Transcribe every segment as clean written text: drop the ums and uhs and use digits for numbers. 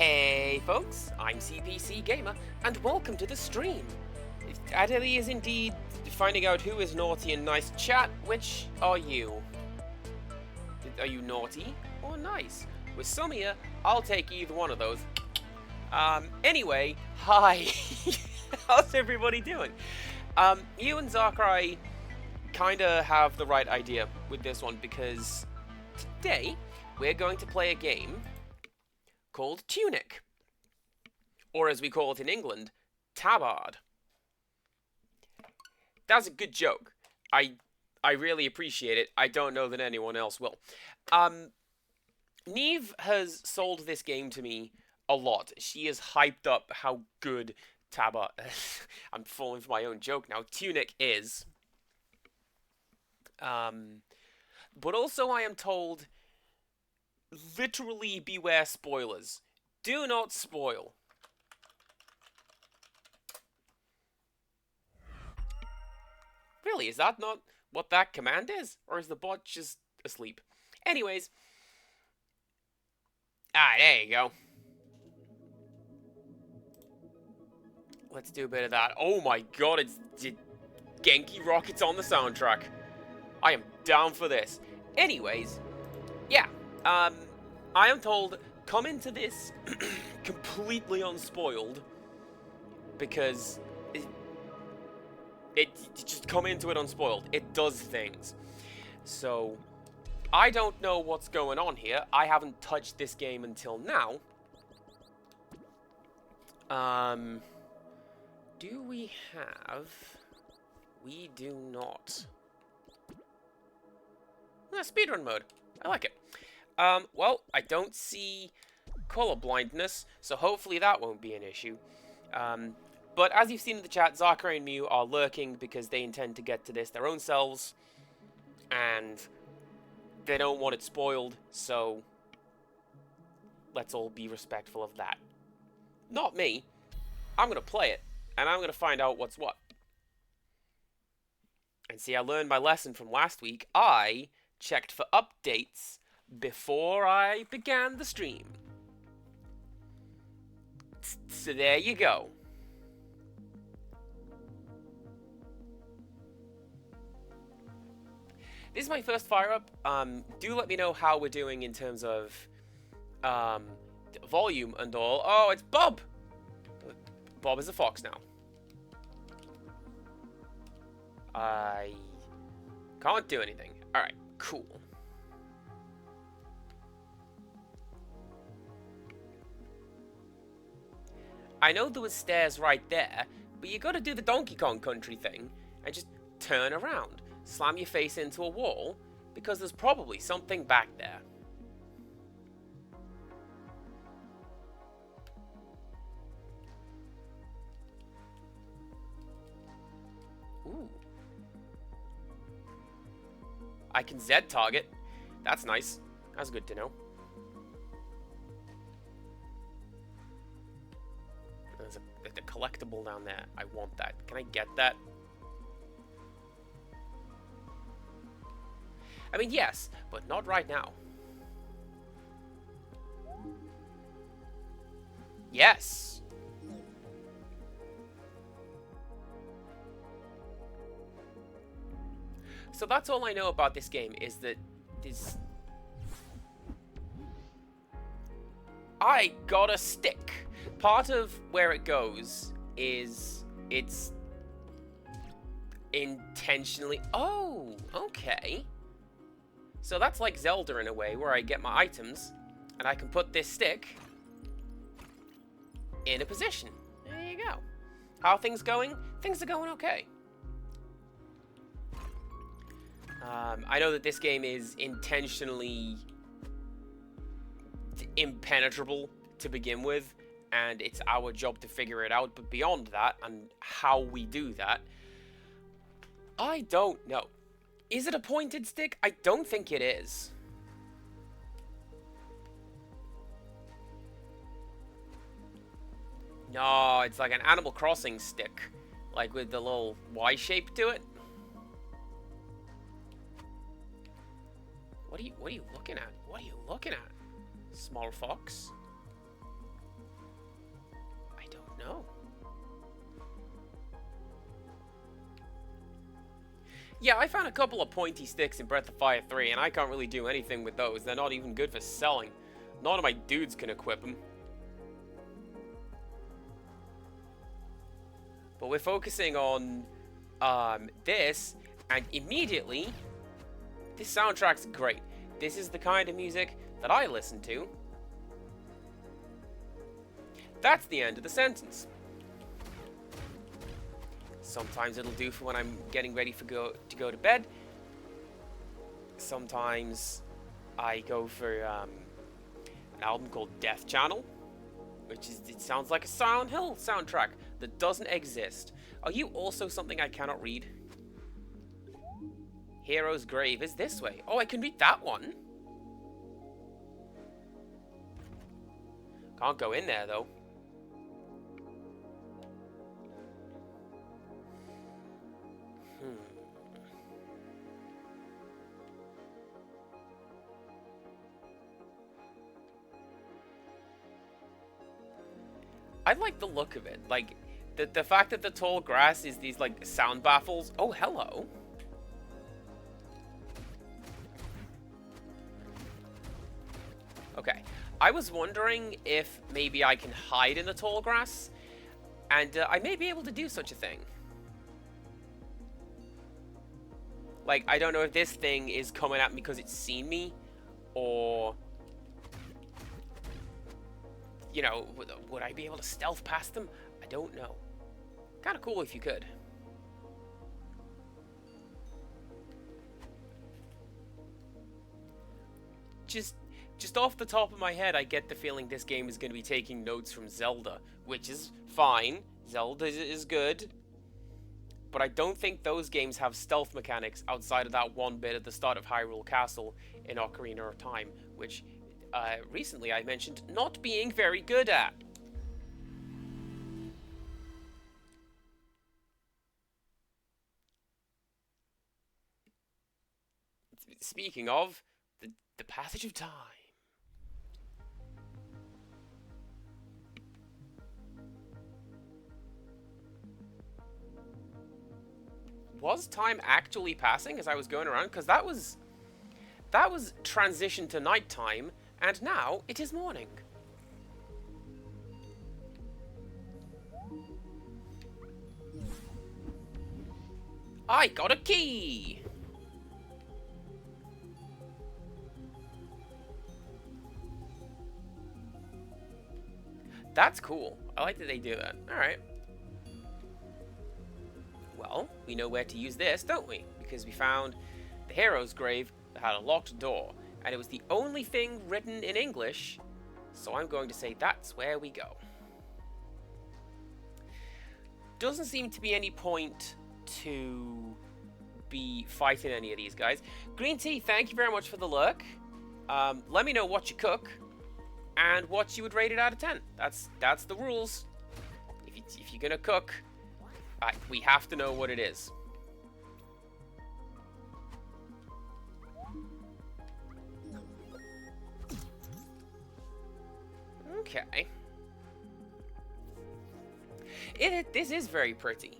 Hey folks, I'm CPC Gamer, and welcome to the stream. Adeli is indeed finding out who is naughty and nice. Chat, which are you? Are you naughty or nice? With Sumia, I'll take either one of those. Anyway, hi. How's everybody doing? You and Zakrai kinda have the right idea with this one, because today we're going to play a game called Tunic, or as we call it in England, Tabard. That's a good joke. I really appreciate it. I don't know that anyone else will. Neve has sold this game to me a lot. She has hyped up how good Tabard... I'm falling for my own joke now. Tunic is. But also I am told, literally beware spoilers. Do not spoil. Really, is that not what that command is? Or is the bot just asleep? Anyways. There you go. Let's do a bit of that. Oh my god, it's Genki Rockets on the soundtrack. I am down for this. Anyways, yeah. I am told, come into this completely unspoiled, because it just come into it unspoiled. It does things. So I don't know what's going on here. I haven't touched this game until now. Do we have... We do not. Speedrun mode. I like it. Well, I don't see color blindness, so hopefully that won't be an issue. But as you've seen in the chat, Zakari and Mew are lurking because they intend to get to this their own selves, and they don't want it spoiled, so let's all be respectful of that. Not me. I'm going to play it, and I'm going to find out what's what. And see, I learned my lesson from last week. I checked for updates before I began the stream. So there you go. This is my first fire up. Do let me know how we're doing in terms of volume and all. Oh, it's Bob! Bob is a fox now. I can't do anything. Alright, cool. I know there was stairs right there, but you gotta do the Donkey Kong Country thing and just turn around. Slam your face into a wall, because there's probably something back there. Ooh. I can Z target. That's nice. That's good to know. There's a collectible down there. I want that. Can I get that? I mean, yes, but not right now. Yes! So that's all I know about this game, is that this... I got a stick! Part of where it goes is it's intentionally... Oh, okay. So that's like Zelda in a way, where I get my items, and I can put this stick in a position. There you go. How are things going? Things are going okay. I know that this game is intentionally impenetrable to begin with, and it's our job to figure it out, but beyond that, and how we do that, I don't know. Is it a pointed stick? I don't think it is. No, it's like an Animal Crossing stick. Like with the little Y shape to it. What are you looking at? What are you looking at? Small fox. Yeah, I found a couple of pointy sticks in Breath of Fire 3, and I can't really do anything with those. They're not even good for selling. None of my dudes can equip them. But we're focusing on this, and immediately, this soundtrack's great. This is the kind of music that I listen to. That's the end of the sentence. Sometimes it'll do for when I'm getting ready to go to bed. Sometimes I go for an album called Death Channel, it sounds like a Silent Hill soundtrack that doesn't exist. Are you also something I cannot read? Hero's Grave is this way. Oh, I can read that one. Can't go in there though. I like the look of it. Like, the fact that the tall grass is these, like, sound baffles. Oh, hello. Okay. I was wondering if maybe I can hide in the tall grass. And I may be able to do such a thing. Like, I don't know if this thing is coming at me because it's seen me. Or... you know, would I be able to stealth past them? I don't know. Kind of cool if you could. Just off the top of my head, I get the feeling this game is going to be taking notes from Zelda, which is fine. Zelda is good. But I don't think those games have stealth mechanics outside of that one bit at the start of Hyrule Castle in Ocarina of Time, which... recently I mentioned not being very good at. Speaking of, the passage of time. Was time actually passing as I was going around? Because that was transition to nighttime. And now, it is morning. I got a key! That's cool. I like that they do that. Alright. Well, we know where to use this, don't we? Because we found the hero's grave that had a locked door. And it was the only thing written in English, so I'm going to say that's where we go. Doesn't seem to be any point to be fighting any of these guys. Green Tea, thank you very much for the lurk. Let me know what you cook and what you would rate it out of 10. That's the rules. If you're gonna cook, we have to know what it is. Okay. This is very pretty.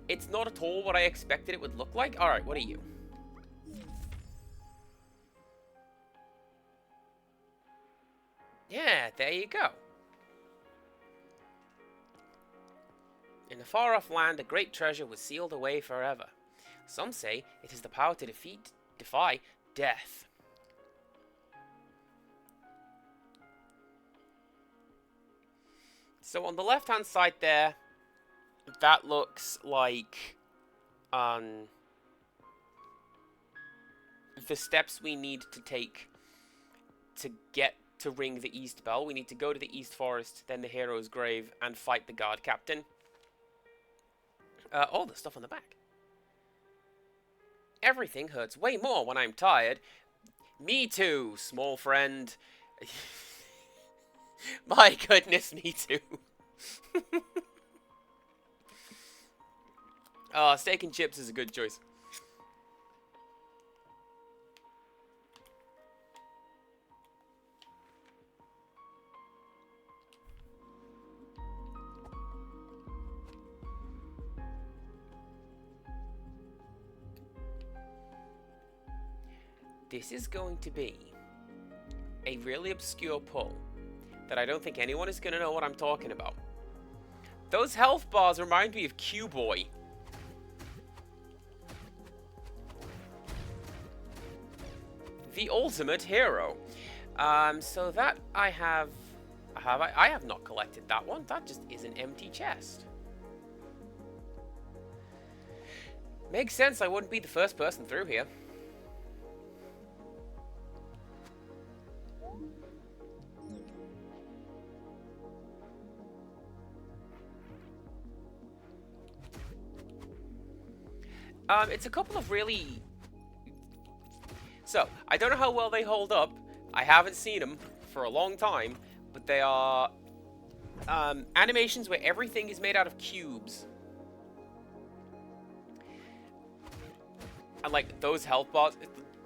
It's not at all what I expected it would look like. Alright, what are you? Yeah, there you go. In a far-off land, a great treasure was sealed away forever. Some say it has the power to defy death. So on the left-hand side there, that looks like the steps we need to take to get to ring the East Bell. We need to go to the East Forest, then the Hero's Grave, and fight the guard captain. Oh, the stuff on the back. Everything hurts way more when I'm tired. Me too, small friend. My goodness, me too. Steak and chips is a good choice. This is going to be a really obscure pull that I don't think anyone is going to know what I'm talking about. Those health bars remind me of Q-Boy. The ultimate hero. So that I have not collected that one. That just is an empty chest. Makes sense, I wouldn't be the first person through here. It's a couple of really... So, I don't know how well they hold up. I haven't seen them for a long time, but they are animations where everything is made out of cubes. And like those health bars,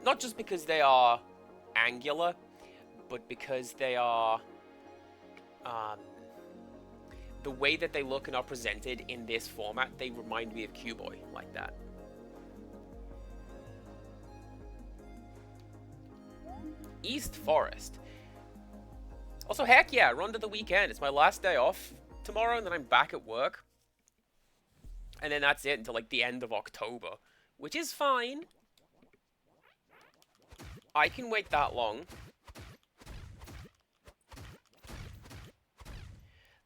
not just because they are angular, but because they are the way that they look and are presented in this format, they remind me of Q-Boy like that. East Forest. Also, heck yeah, run to the weekend. It's my last day off tomorrow, and then I'm back at work. And then that's it until like the end of October, which is fine. I can wait that long.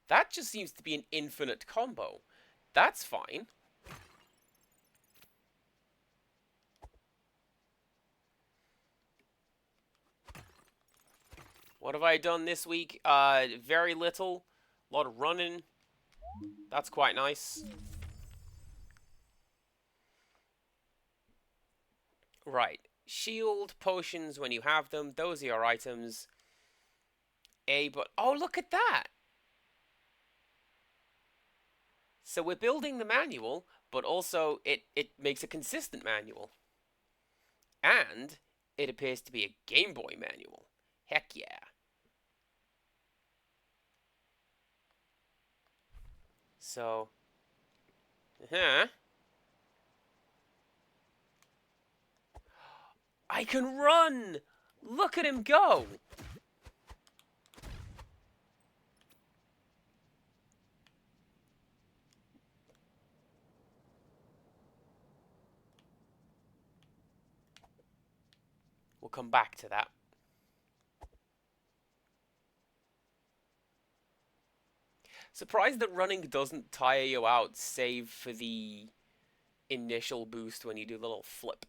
That just seems to be an infinite combo. That's fine. What have I done this week? Very little. A lot of running. That's quite nice. Right. Shield, potions when you have them. Those are your items. But... oh, look at that! So we're building the manual, but also it makes a consistent manual. And it appears to be a Game Boy manual. Heck yeah. So, I can run! Look at him go! We'll come back to that. Surprised that running doesn't tire you out, save for the initial boost when you do the little flip.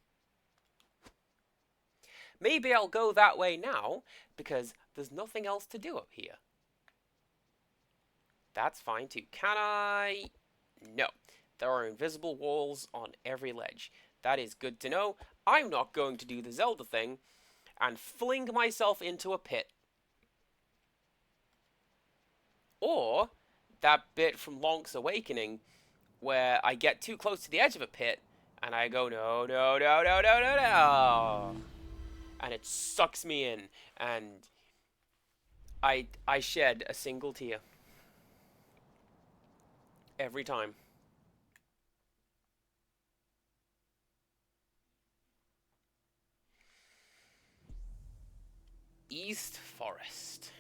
Maybe I'll go that way now, because there's nothing else to do up here. That's fine too. Can I? No. There are invisible walls on every ledge. That is good to know. I'm not going to do the Zelda thing and fling myself into a pit. Or that bit from Link's Awakening where I get too close to the edge of a pit and I go, no, no, no, no, no, no, no. And it sucks me in and I shed a single tear. Every time. East Forest.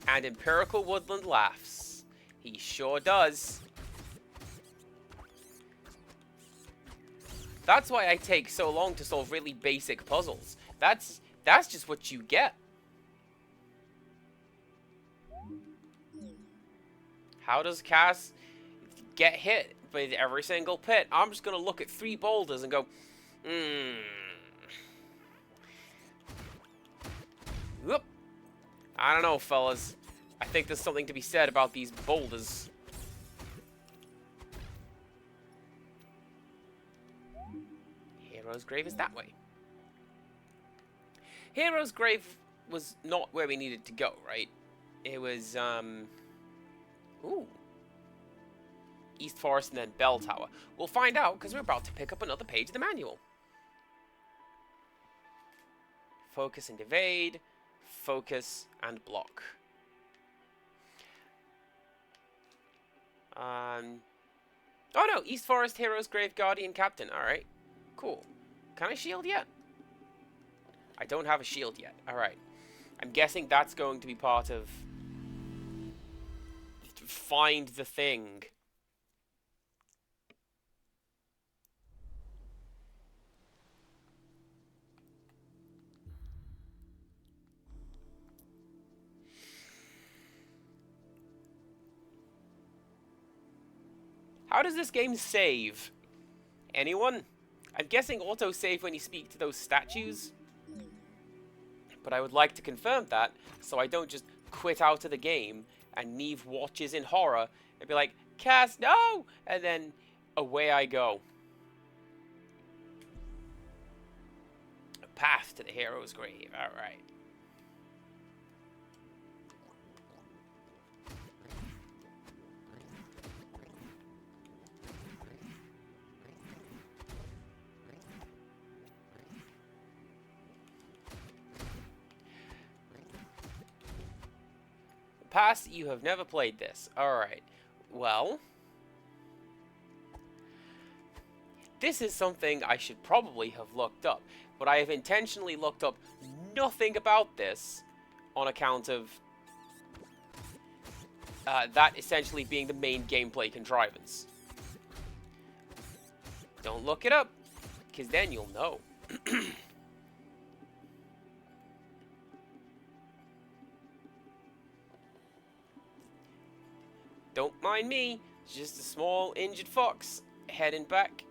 And Empirical Woodland laughs. He sure does. That's why I take so long to solve really basic puzzles. That's just what you get. How does Cass get hit by every single pit? I'm just gonna look at 3 boulders and go, Whoop. I don't know, fellas. I think there's something to be said about these boulders. Hero's Grave is that way. Hero's Grave was not where we needed to go, right? It was, ooh. East Forest and then Bell Tower. We'll find out, because we're about to pick up another page of the manual. Focus and evade. Focus and block. Oh no, East Forest Heroes Grave Guardian Captain. Alright. Cool. Can I shield yet? I don't have a shield yet. Alright. I'm guessing that's going to be part of... Find the thing. How does this game save? Anyone? I'm guessing autosave when you speak to those statues. But I would like to confirm that, so I don't just quit out of the game and Neve watches in horror and be like, Cass, no! And then away I go. A path to the hero's grave, alright. Pass, you have never played this. Alright. Well, this is something I should probably have looked up, but I have intentionally looked up nothing about this on account of that essentially being the main gameplay contrivance. Don't look it up, because then you'll know. Don't mind me, it's just a small injured fox heading back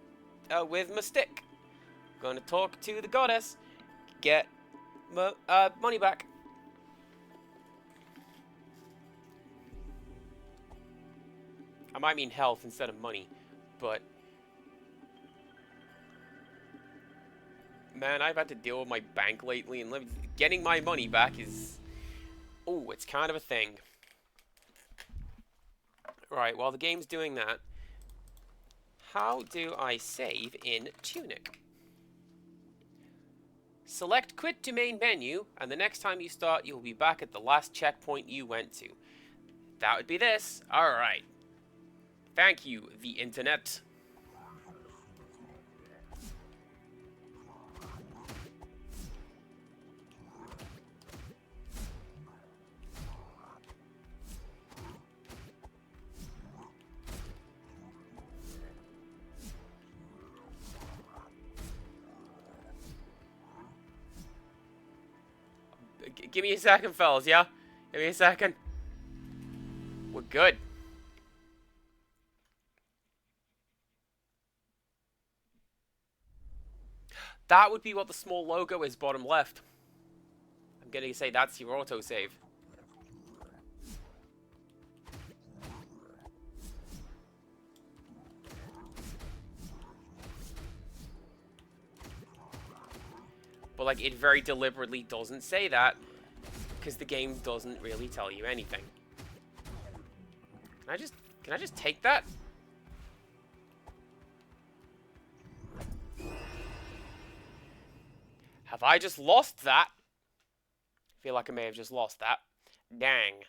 with my stick. Gonna talk to the goddess, get my money back. I might mean health instead of money, but man, I've had to deal with my bank lately, and getting my money back is, oh, it's kind of a thing. Right, while the game's doing that, how do I save in Tunic? Select quit to main menu, and the next time you start, you'll be back at the last checkpoint you went to. That would be this. Alright. Thank you, the internet. Give me a second, fellas, yeah? Give me a second. We're good. That would be what the small logo is, bottom left. I'm gonna say that's your autosave. But, like, it very deliberately doesn't say that, because the game doesn't really tell you anything. Can I just take that? Have I just lost that? I feel like I may have just lost that. Dang.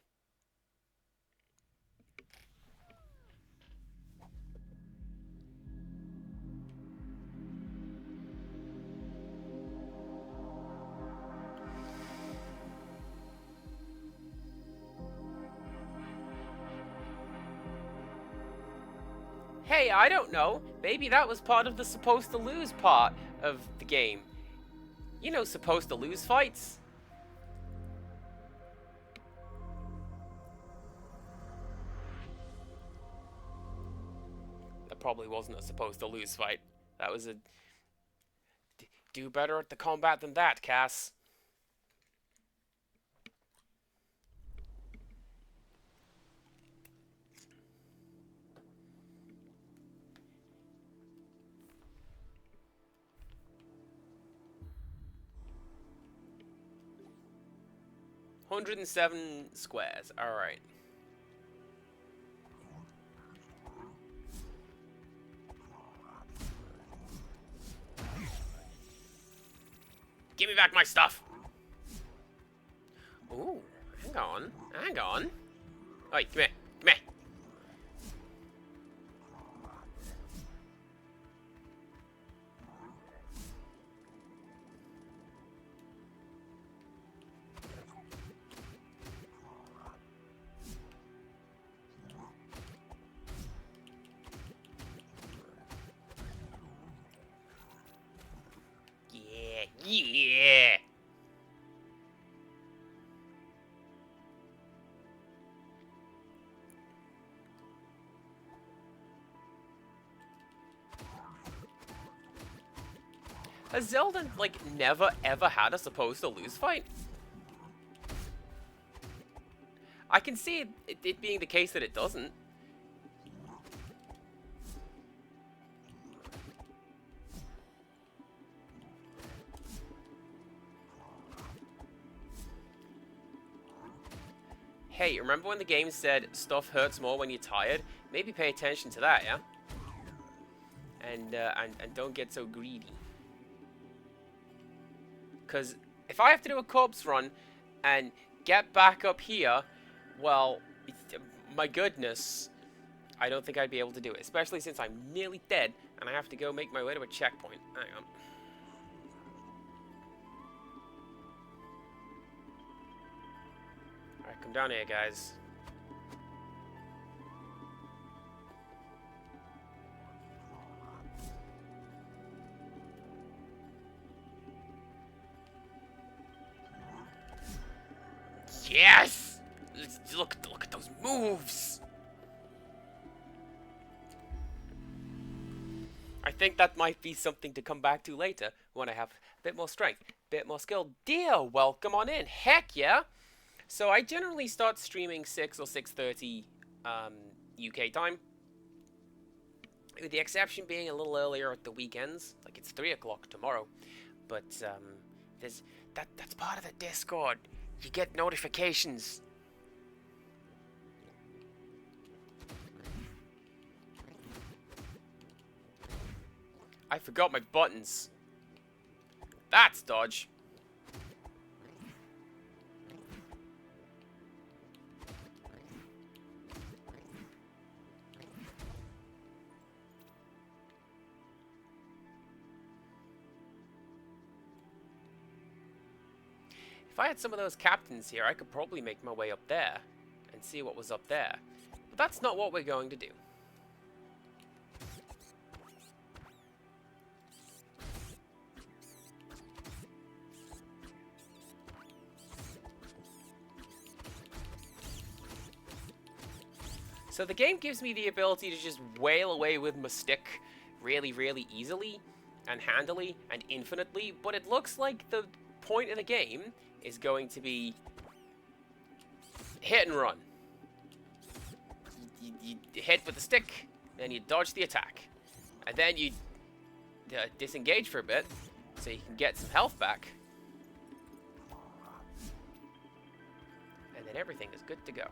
Hey, I don't know. Maybe that was part of the supposed to lose part of the game. You know, supposed to lose fights. That probably wasn't a supposed to lose fight. That was a... Do better at the combat than that, Cass. $107 squares. All right. Give me back my stuff. Ooh, hang on. Hang on. Oi, come here. Come here. Yeah! Has Zelda, like, never ever had a supposed to lose fight? I can see it being the case that it doesn't. Hey, remember when the game said stuff hurts more when you're tired? Maybe pay attention to that, yeah? And don't get so greedy. Because if I have to do a corpse run and get back up here, well, my goodness, I don't think I'd be able to do it. Especially since I'm nearly dead and I have to go make my way to a checkpoint. Hang on. Alright, come down here, guys. Yes! Look at those moves! I think that might be something to come back to later when I have a bit more strength, a bit more skill. Dear, welcome on in. Heck yeah! So I generally start streaming 6 or 6:30 UK time. With the exception being a little earlier at the weekends, like it's 3 o'clock tomorrow. But there's that's part of the Discord. You get notifications. I forgot my buttons. That's dodge. If I had some of those captains here, I could probably make my way up there and see what was up there. But that's not what we're going to do. So the game gives me the ability to just wail away with my stick really, really easily and handily and infinitely, but it looks like the point of the game is going to be hit and run. You hit with the stick, then you dodge the attack, and then you disengage for a bit so you can get some health back, and then everything is good to go.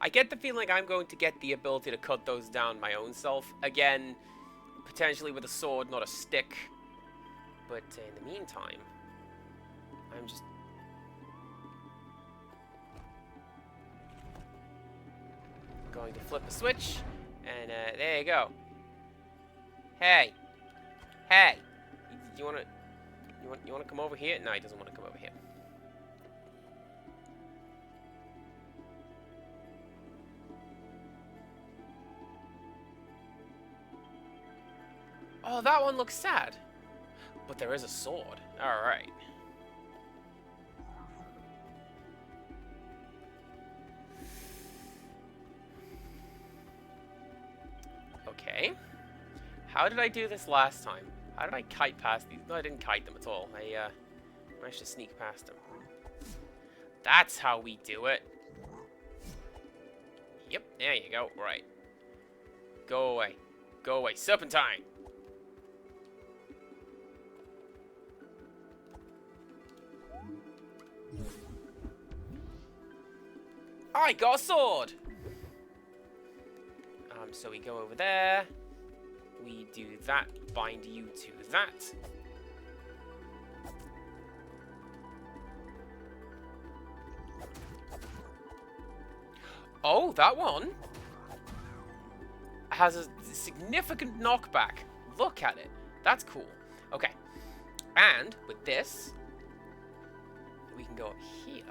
I get the feeling I'm going to get the ability to cut those down my own self. Again, potentially with a sword, not a stick. But in the meantime, I'm just... going to flip a switch, and there you go. Hey! Hey! You wanna come over here? No, he doesn't want to come over here. Oh, that one looks sad. But there is a sword. Alright. Okay. How did I do this last time? How did I kite past these? No, I didn't kite them at all. I managed to sneak past them. That's how we do it. Yep, there you go. Right. Go away. Go away. Serpentine! I got a sword! So we go over there. We do that. Bind you to that. Oh, that one has a significant knockback. Look at it. That's cool. Okay. And with this, we can go up here.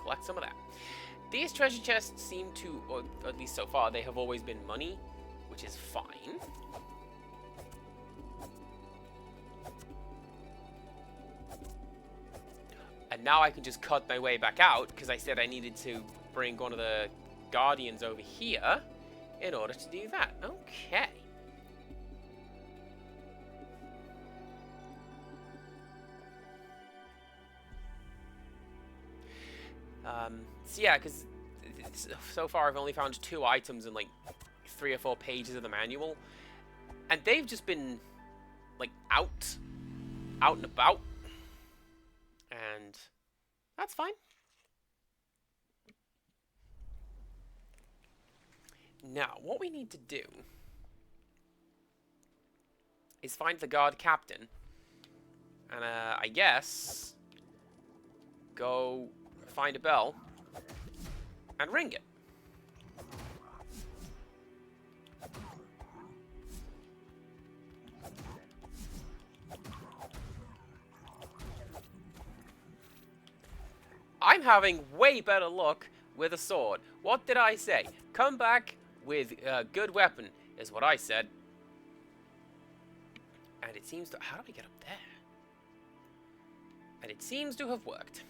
Collect some of that. These treasure chests seem to, or at least so far, they have always been money, which is fine. And now I can just cut my way back out, because I said I needed to bring one of the Guardians over here in order to do that. Okay. So yeah, because so far I've only found 2 items in like 3 or 4 pages of the manual, and they've just been like out and about, and that's fine. Now, what we need to do is find the guard captain, and I guess go find a bell and ring it. I'm having way better luck with a sword. What did I say? Come back with a good weapon, is what I said. And it seems to... How do we get up there? And it seems to have worked.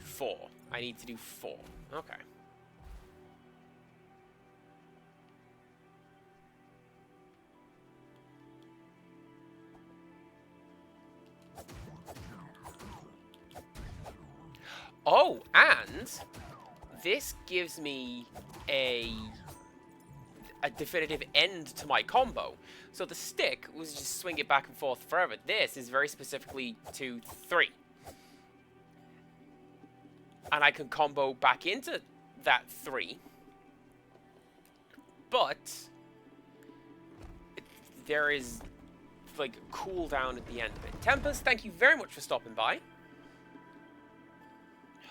Four. I need to do 4. Okay. Oh, and this gives me a definitive end to my combo. So the stick was just swing it back and forth forever. This is very specifically 2, 3. And I can combo back into that 3. But there is like a cooldown at the end of it. Tempest, thank you very much for stopping by.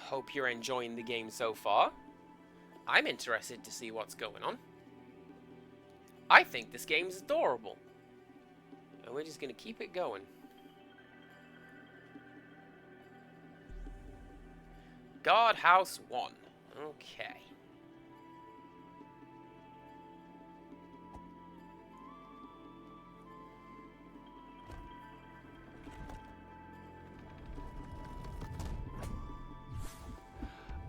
Hope you're enjoying the game so far. I'm interested to see what's going on. I think this game's adorable. And we're just going to keep it going. Guardhouse 1. Okay.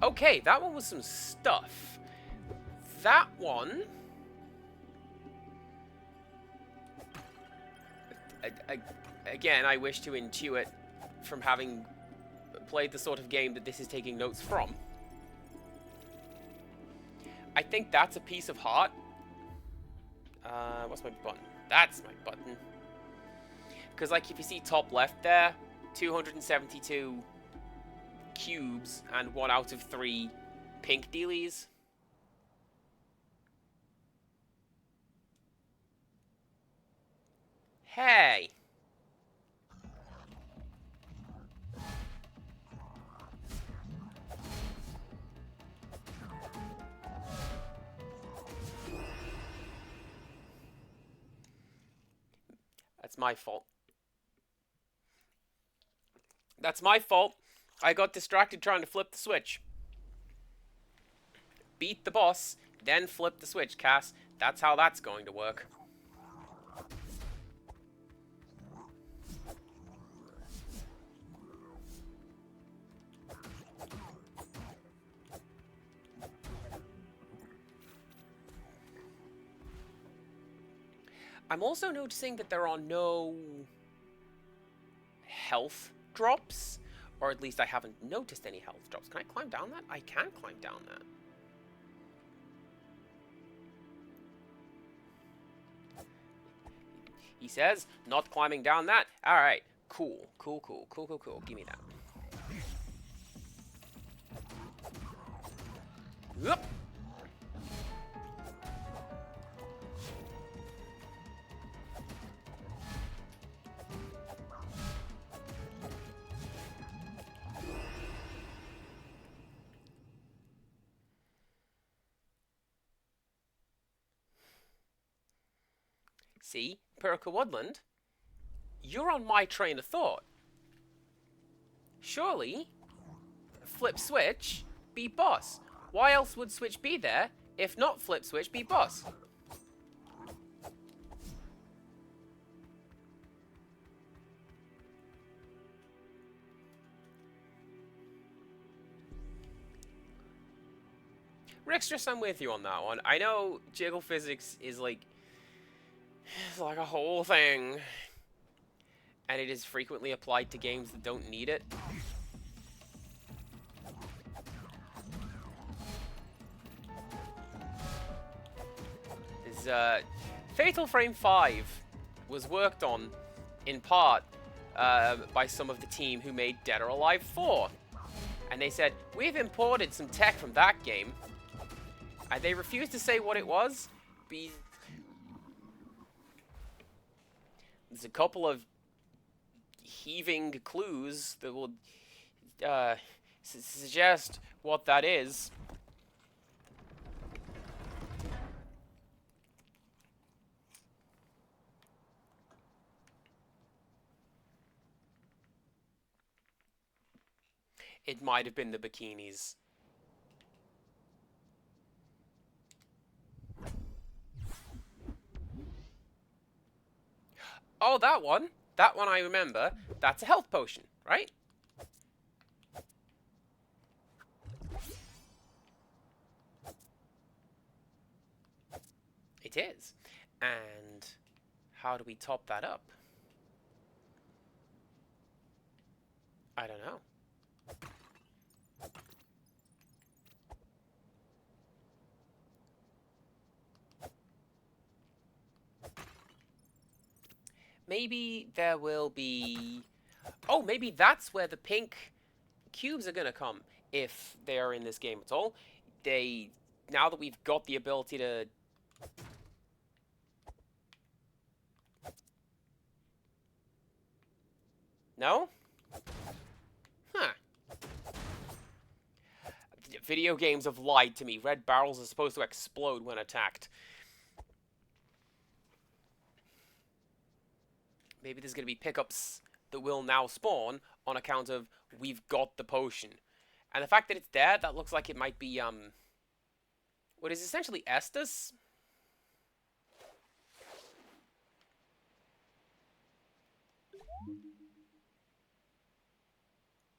Okay, that one was some stuff. That one... Again, I wish to intuit from having played the sort of game that this is taking notes from. I think that's a piece of heart. What's my button? That's my button. Because, like, if you see top left there, 272... cubes and 1 out of 3 pink dealies. Hey! That's my fault. That's my fault. I got distracted trying to flip the switch. Beat the boss, then flip the switch, Cass. That's how that's going to work. I'm also noticing that there are no health drops. Or at least I haven't noticed any health drops. Can I climb down that? I can climb down that. He says, not climbing down that. Alright, cool. Cool. Give me that. Whoop. See, Pirka Woodland, you're on my train of thought. Surely, flip switch, beat boss. Why else would switch be there if not flip switch, beat boss? Rickstress, I'm with you on that one. I know jiggle physics is like a whole thing, and it is frequently applied to games that don't need it. Fatal Frame 5 was worked on, in part, by some of the team who made Dead or Alive 4. And they said, we've imported some tech from that game. And they refused to say what it was. There's a couple of heaving clues that will suggest what that is. It might have been the bikinis. Oh, that one. That one I remember. That's a health potion, right? It is. And how do we top that up? I don't know. Maybe there will be... Oh, maybe that's where the pink cubes are going to come, if they are in this game at all. Now that we've got the ability to... No? Huh. Video games have lied to me. Red barrels are supposed to explode when attacked. Maybe there's going to be pickups that will now spawn on account of we've got the potion. And the fact that it's there, that looks like it might be, what is essentially Estus?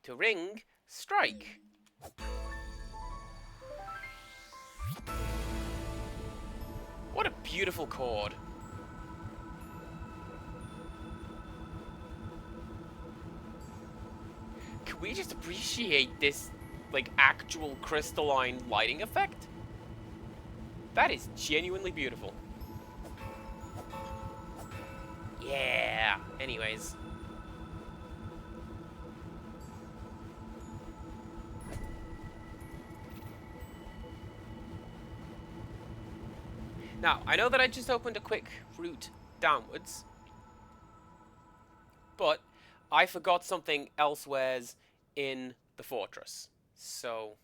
To ring, strike. What a beautiful chord. Can we just appreciate this, like, actual crystalline lighting effect? That is genuinely beautiful. Yeah. Anyways. Now, I know that I just opened a quick route downwards, but I forgot something elsewheres in the fortress. So,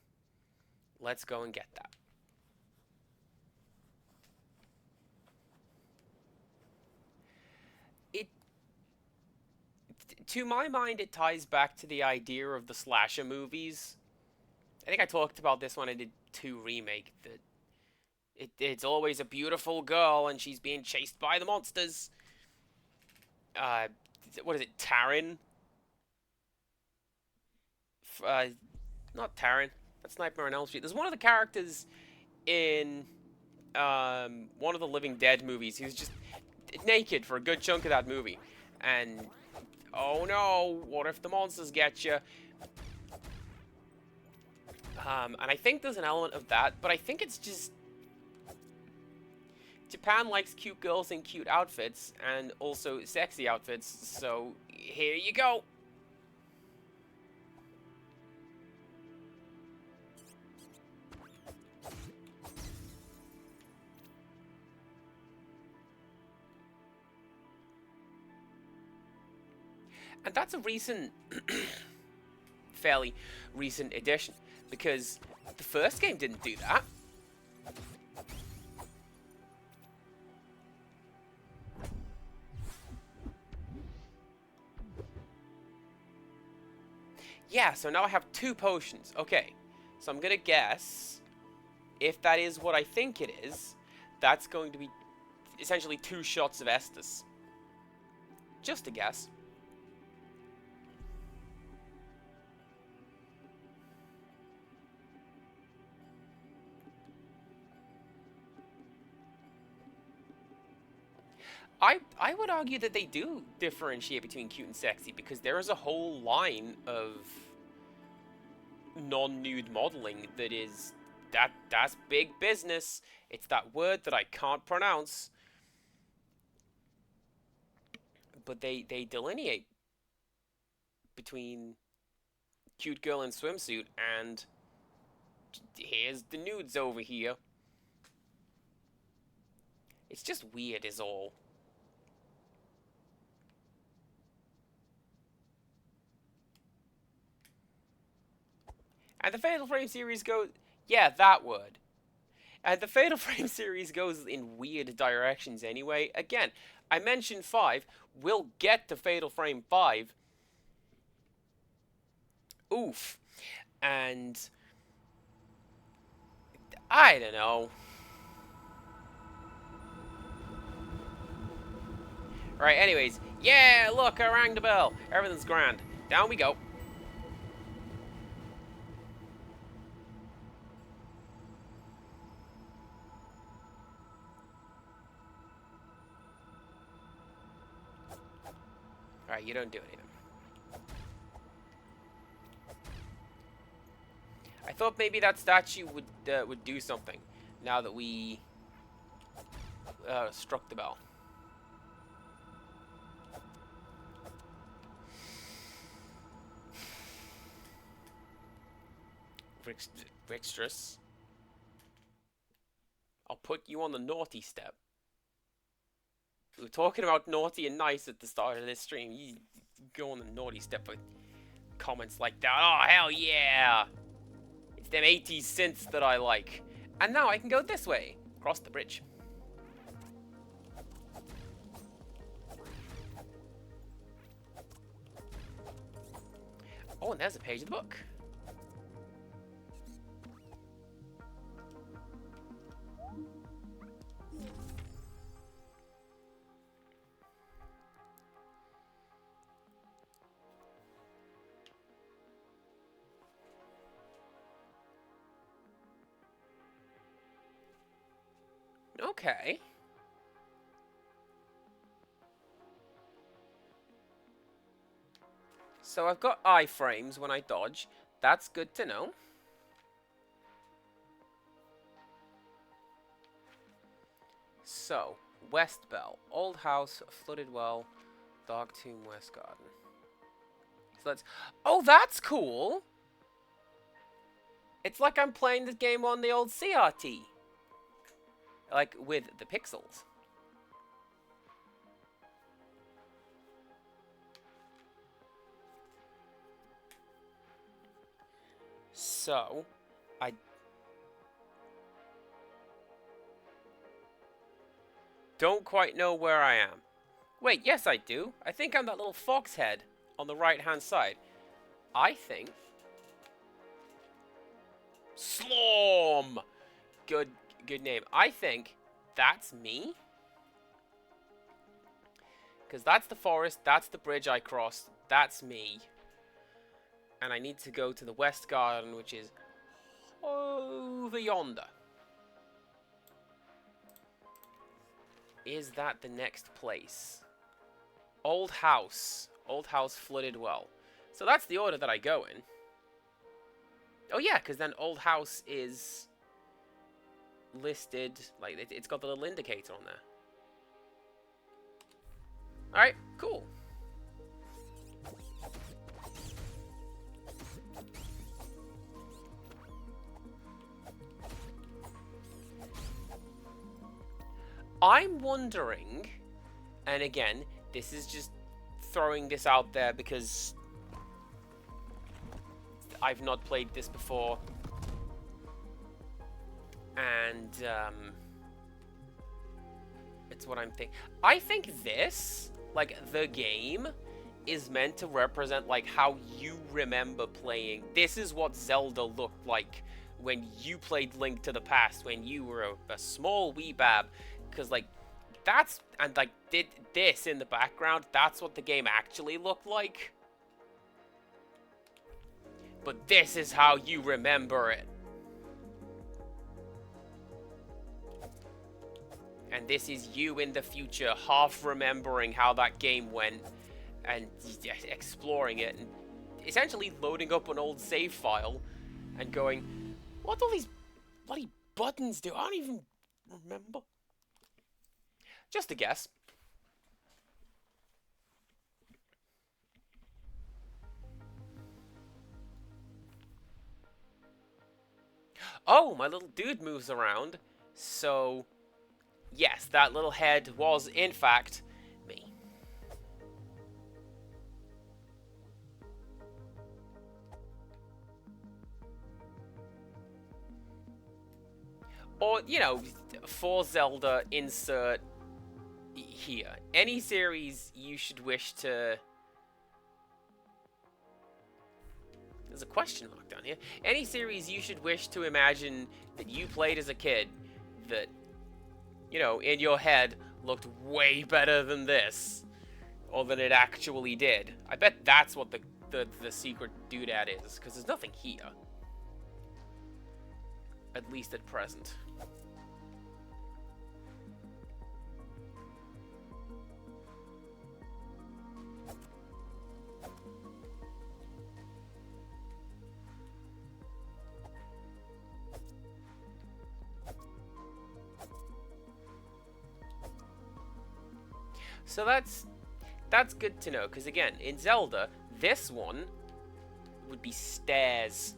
let's go and get that. To my mind, it ties back to the idea of the slasher movies. I think I talked about this when I did 2 Remake, that it's always a beautiful girl and she's being chased by the monsters. What is it, Taryn? Not Taryn. That's Nightmare on Elm Street. There's one of the characters in one of the Living Dead movies who's just naked for a good chunk of that movie. And, oh no, what if the monsters get you? And I think there's an element of that, but I think it's just... Japan likes cute girls in cute outfits, and also sexy outfits, so here you go. And that's a recent, fairly recent addition, because the first game didn't do that. yeah, so now I have 2 potions. Okay, so I'm gonna guess, if that is what I think it is, that's going to be essentially 2 shots of Estus. Just a guess. I would argue that they do differentiate between cute and sexy, because there is a whole line of non-nude modeling that is that's big business. It's that word that I can't pronounce, but they delineate between cute girl in swimsuit and here's the nudes over here. It's just weird is all. And the Fatal Frame series goes, yeah, that word. And the Fatal Frame series goes in weird directions anyway. Again, I mentioned 5. We'll get to Fatal Frame 5. Oof. And I don't know. Right, anyways. Yeah, look, I rang the bell. Everything's grand. Down we go. Alright, you don't do anything. I thought maybe that statue would do something now that we struck the bell. Rixtress. I'll put you on the naughty step. We were talking about naughty and nice at the start of this stream. You go on the naughty step with comments like that. Oh, hell yeah! It's them 80s synths that I like. And now I can go this way. Across the bridge. Oh, and there's a page of the book. Okay. So I've got iframes when I dodge. That's good to know. So, West Bell. Old house, flooded well, dog tomb, West garden. So let's... Oh, that's cool! It's like I'm playing this game on the old CRT. Like, with the pixels. So, I don't quite know where I am. Wait, yes I do. I think I'm that little fox head on the right-hand side. I think... Slorm! Good name. I think that's me. Because that's the forest, that's the bridge I crossed, that's me. And I need to go to the West Garden, which is over yonder. Is that the next place? Old house. Old house flooded well. So that's the order that I go in. Oh yeah, because then old house is listed, like it's got the little indicator on there. Alright, cool. I'm wondering, and again, this is just throwing this out there because I've not played this before, and it's what I'm thinking. I think this, like the game, is meant to represent like how you remember playing. This is what Zelda looked like when you played Link to the Past, when you were a small wee bab. Because like that's, and like did this in the background, that's what the game actually looked like. But this is how you remember it. And this is you in the future, half remembering how that game went and exploring it and essentially loading up an old save file and going, what do all these bloody buttons do? I don't even remember. Just a guess. Oh, my little dude moves around. So, yes, that little head was, in fact, me. Or, you know, for Zelda, insert here. Any series you should wish to... There's a question mark down here. Any series you should wish to imagine that you played as a kid that, you know, in your head looked way better than this, or than it actually did. I bet that's what the secret doodad is, because there's nothing here. At least at present. So that's good to know, because again, in Zelda, this one would be stairs.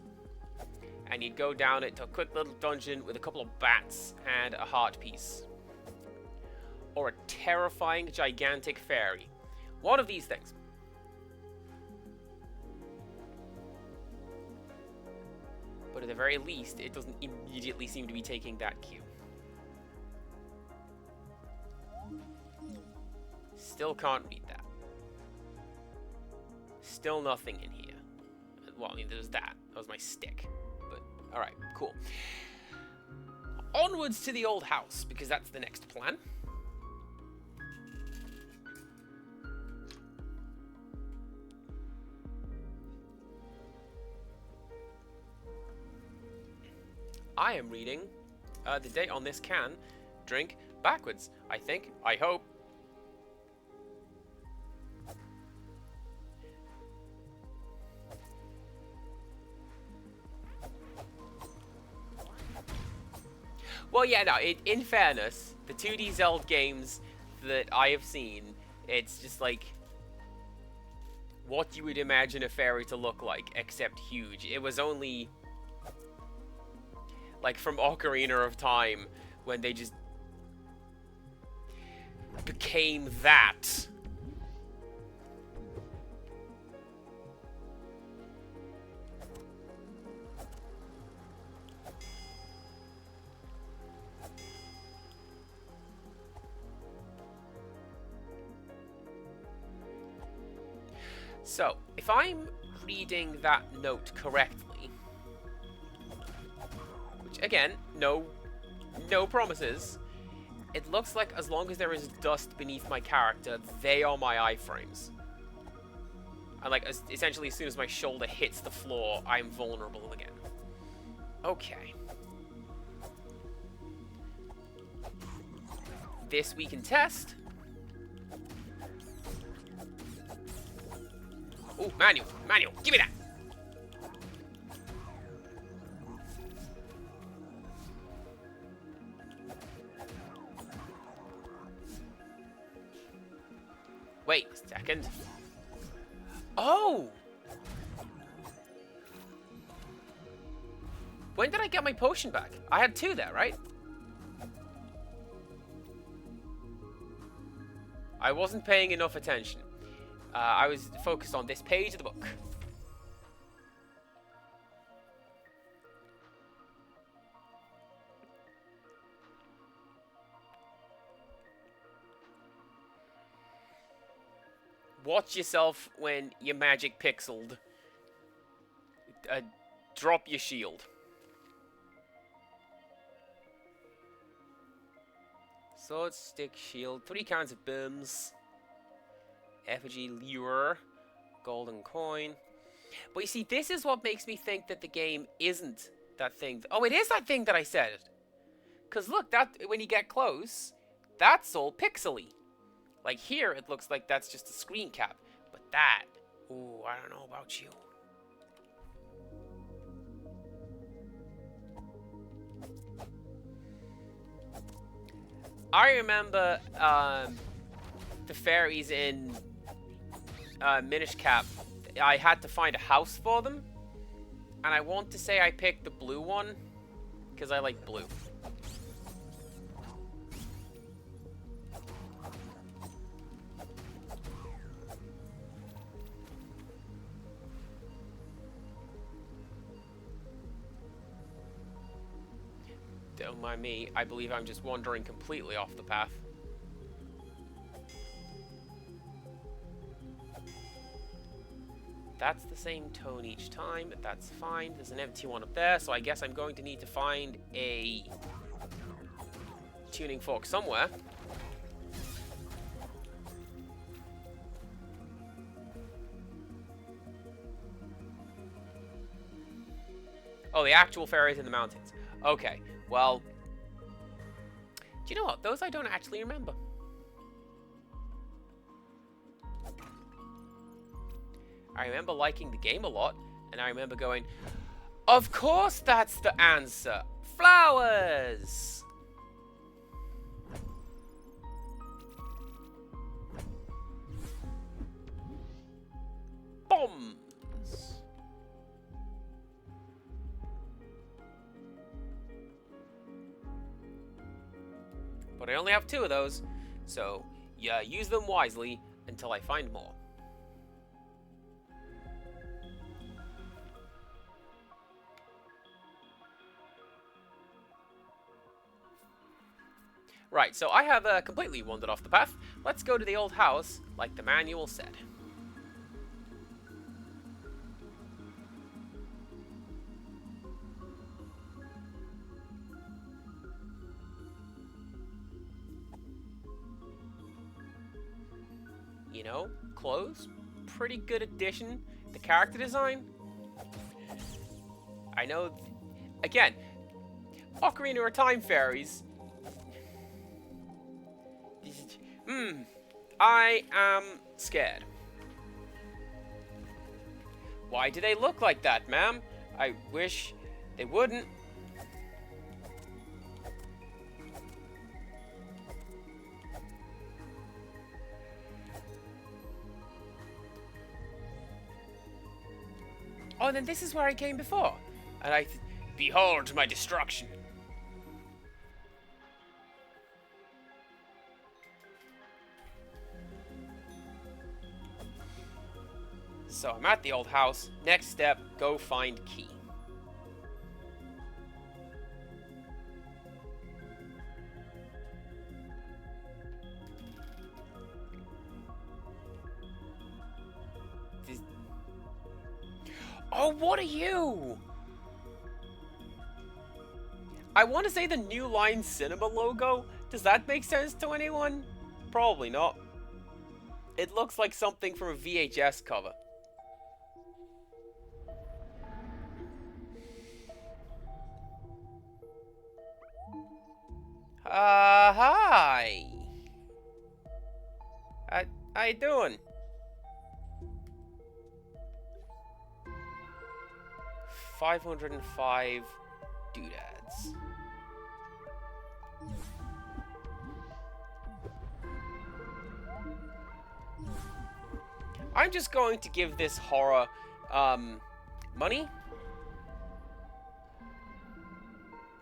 And you'd go down it to a quick little dungeon with a couple of bats and a heart piece. Or a terrifying, gigantic fairy. One of these things. But at the very least, it doesn't immediately seem to be taking that cue. Still can't read that. Still nothing in here. Well, I mean, there's that. That was my stick. But, alright, cool. Onwards to the old house, because that's the next plan. I am reading the date on this can. Drink backwards, I think. I hope. Well, yeah, no, in fairness, the 2D Zelda games that I have seen, it's just like what you would imagine a fairy to look like, except huge. It was only like from Ocarina of Time when they just became that. So, if I'm reading that note correctly, which again, no promises, it looks like as long as there is dust beneath my character, they are my iframes. And like, essentially as soon as my shoulder hits the floor, I'm vulnerable again. Okay. This we can test. Oh, manual, give me that! Wait a second. Oh! When did I get my potion back? I had 2 there, right? I wasn't paying enough attention. I was focused on this page of the book. Watch yourself when you're magic pixeled. Drop your shield. Sword, stick, shield. 3 kinds of booms. Effigy, lure. Golden coin. But you see, this is what makes me think that the game isn't that thing. Oh, it is that thing that I said. Because look, that when you get close, that's all pixely. Like here, it looks like that's just a screen cap. But that, ooh, I don't know about you. I remember the fairies in Minish Cap. I had to find a house for them. And I want to say I picked the blue one. Because I like blue. Don't mind me. I believe I'm just wandering completely off the path. That's the same tone each time, but that's fine. There's an empty one up there, so I guess I'm going to need to find a tuning fork somewhere. Oh, the actual fairies in the mountains. Okay, well, do you know what? Those I don't actually remember. I remember liking the game a lot, and I remember going, of course that's the answer. Flowers! Bombs! But I only have 2 of those, so yeah, use them wisely until I find more. Right, so I have completely wandered off the path. Let's go to the old house, like the manual said. You know, clothes, pretty good addition. The character design, I know, again, Ocarina of Time fairies. I am scared. Why do they look like that, ma'am? I wish they wouldn't. Oh, then this is where I came before. And behold my destruction. So I'm at the old house. Next step, go find key. Oh, what are you? I want to say the New Line Cinema logo. Does that make sense to anyone? Probably not. It looks like something from a VHS cover. Hi. How you doing? $505 doodads. I'm just going to give this horror, money.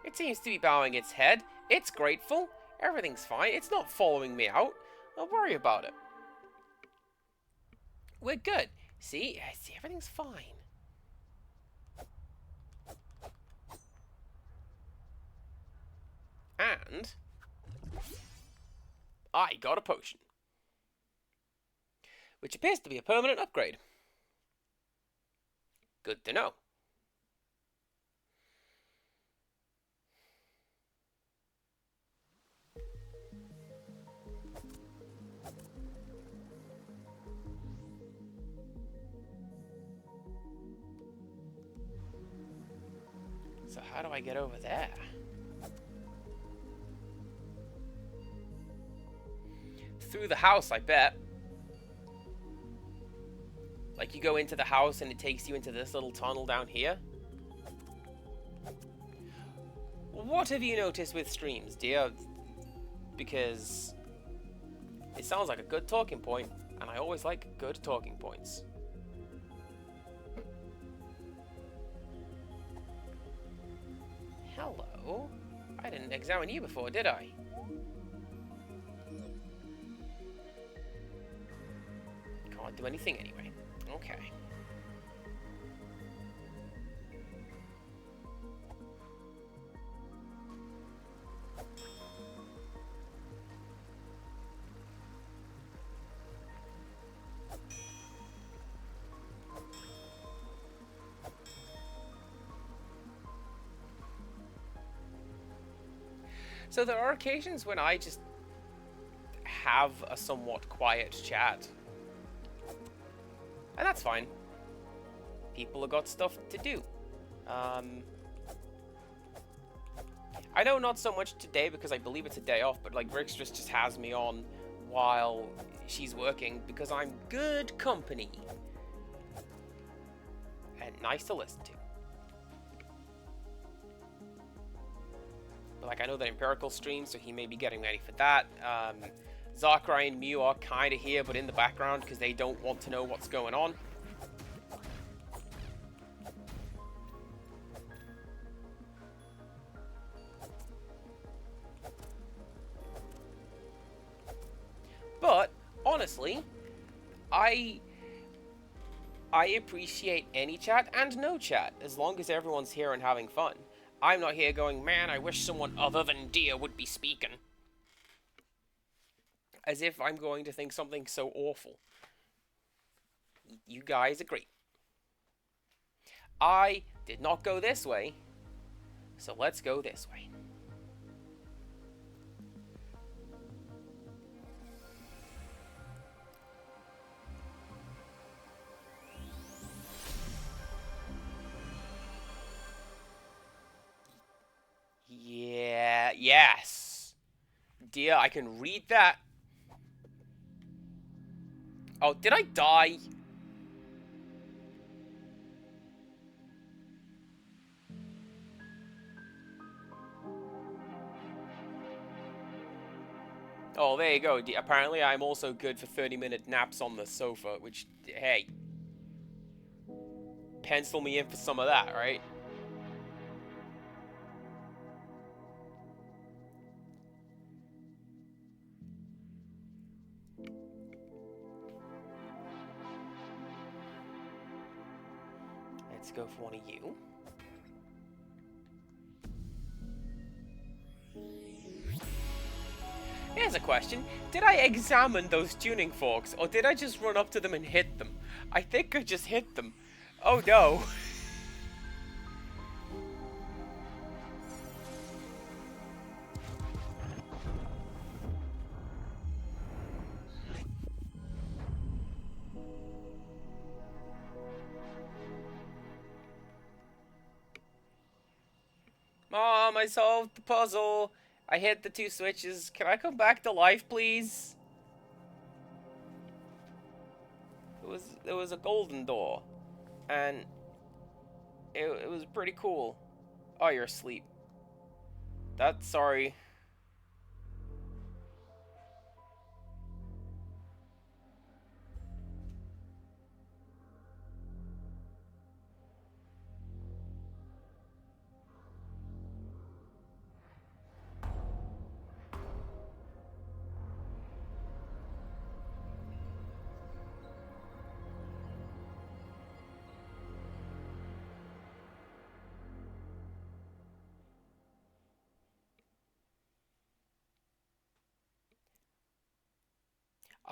It seems to be bowing its head. It's grateful. Everything's fine. It's not following me out. Don't worry about it. We're good. See, everything's fine. And I got a potion. which appears to be a permanent upgrade. Good to know. So how do I get over there? Through the house, I bet. Like, you go into the house and it takes you into this little tunnel down here. What have you noticed with streams, dear? Because it sounds like a good talking point, and I always like good talking points. Hello? I didn't examine you before, did I? Can't do anything anyway. Okay. So there are occasions when I just have a somewhat quiet chat. And that's fine. People have got stuff to do. I know not so much today because I believe it's a day off, but like Rixtress just has me on while she's working because I'm good company. And nice to listen to. Like, I know that Empirical streams, so he may be getting ready for that. Zakrai and Mew are kind of here, but in the background, because they don't want to know what's going on. But, honestly, I appreciate any chat and no chat, as long as everyone's here and having fun. I'm not here going, man, I wish someone other than Dia would be speaking. As if I'm going to think something so awful. You guys are great. I did not go this way, so let's go this way. Yeah, yes. Dear, I can read that. Oh, did I die? Oh, there you go. Apparently, I'm also good for 30-minute naps on the sofa, which, hey. Pencil me in for some of that, right? Let's go for one of you. Here's a question. Did I examine those tuning forks, or did I just run up to them and hit them? I think I just hit them. Oh no. Mom, I solved the puzzle. I hit the 2 switches. Can I come back to life, please? There was a golden door, and it was pretty cool. Oh, you're asleep. That's sorry.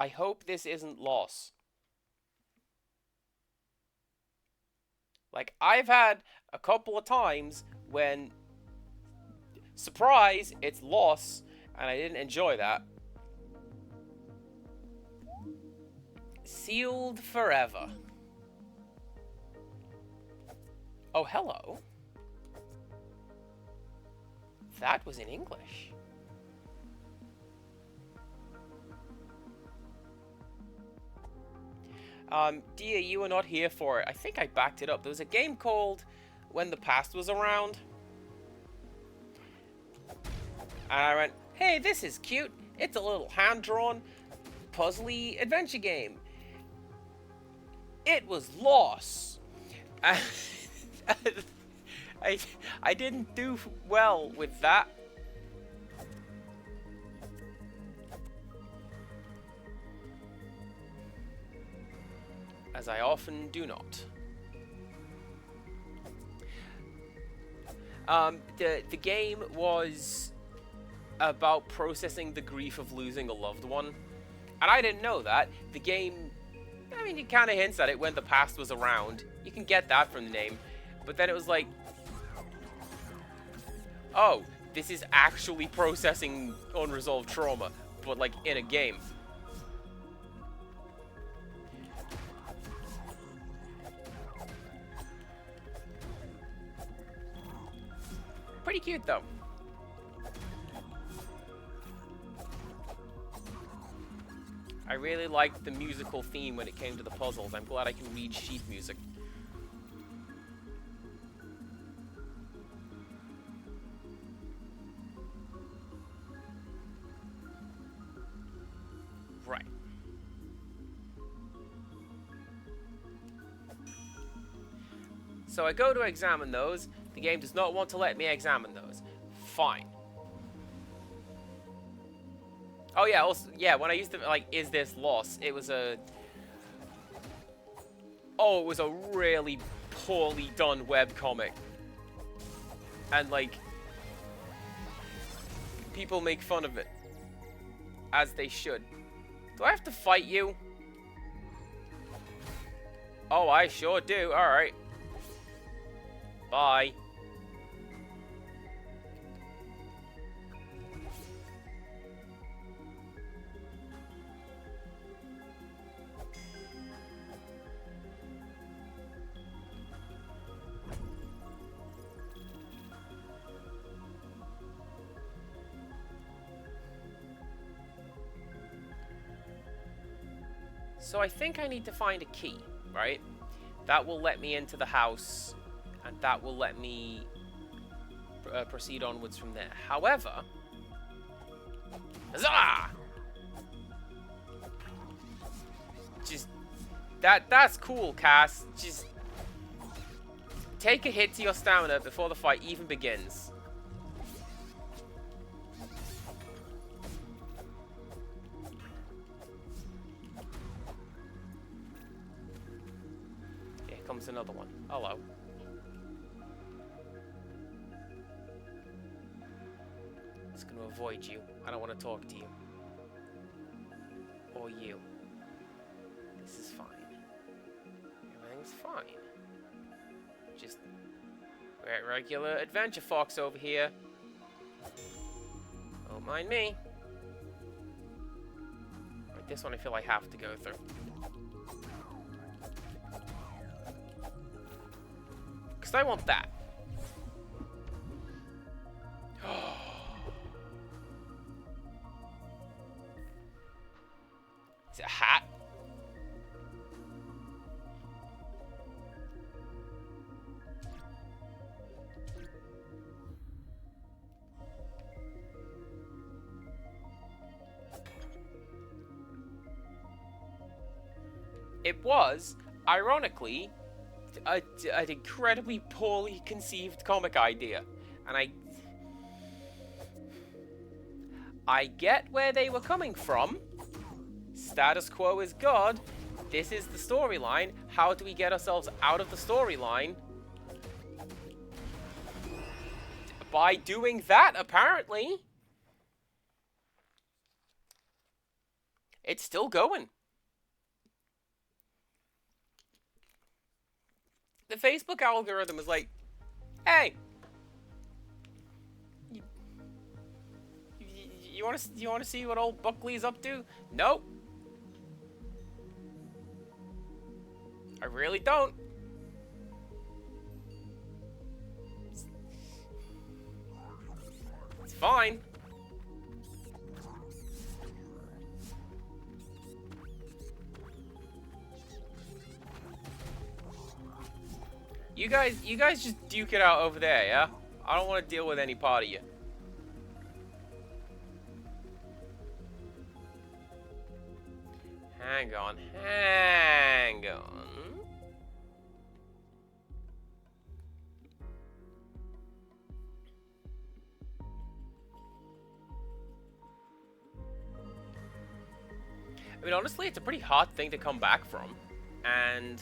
I hope this isn't loss. Like, I've had a couple of times when, surprise, it's loss, and I didn't enjoy that. Sealed forever. Oh, hello. That was in English. Dia, you were not here for it. I think I backed it up. There was a game called When the Past Was Around. And I went, hey, this is cute. It's a little hand-drawn, puzzly adventure game. It was loss. I didn't do well with that. As I often do not. The game was about processing the grief of losing a loved one. And I didn't know that. The game, I mean, it kind of hints at it when the past was around. You can get that from the name. But then it was like, oh, this is actually processing unresolved trauma, but like in a game. Pretty cute though. I really liked the musical theme when it came to the puzzles. I'm glad I can read sheet music. Right. So I go to examine those. The game does not want to let me examine those. Fine. Oh yeah, also, yeah, when I used to, like, is this loss? It was a... Oh, it was a really poorly done webcomic. And, like, people make fun of it. As they should. Do I have to fight you? Oh, I sure do. Alright. Bye. So I think I need to find a key, right? That will let me into the house, and that will let me proceed onwards from there. However, huzzah! Just that's cool, Cass. Just take a hit to your stamina before the fight even begins. Comes another one. Hello. Just gonna avoid you. I don't want to talk to you. Or you. This is fine. Everything's fine. Just regular adventure fox over here. Don't mind me. Right, this one I feel I have to go through. Because I want that. Is it a hat? It was, ironically, an incredibly poorly conceived comic idea. And I get where they were coming from. Status quo is God. This is the storyline. How do we get ourselves out of the storyline? By doing that, apparently. It's still going. The Facebook algorithm is like, hey, you want to see what old Buckley's up to? Nope. I really don't. It's fine. You guys just duke it out over there, yeah? I don't want to deal with any part of you. Hang on, hang on. I mean, honestly, it's a pretty hard thing to come back from, and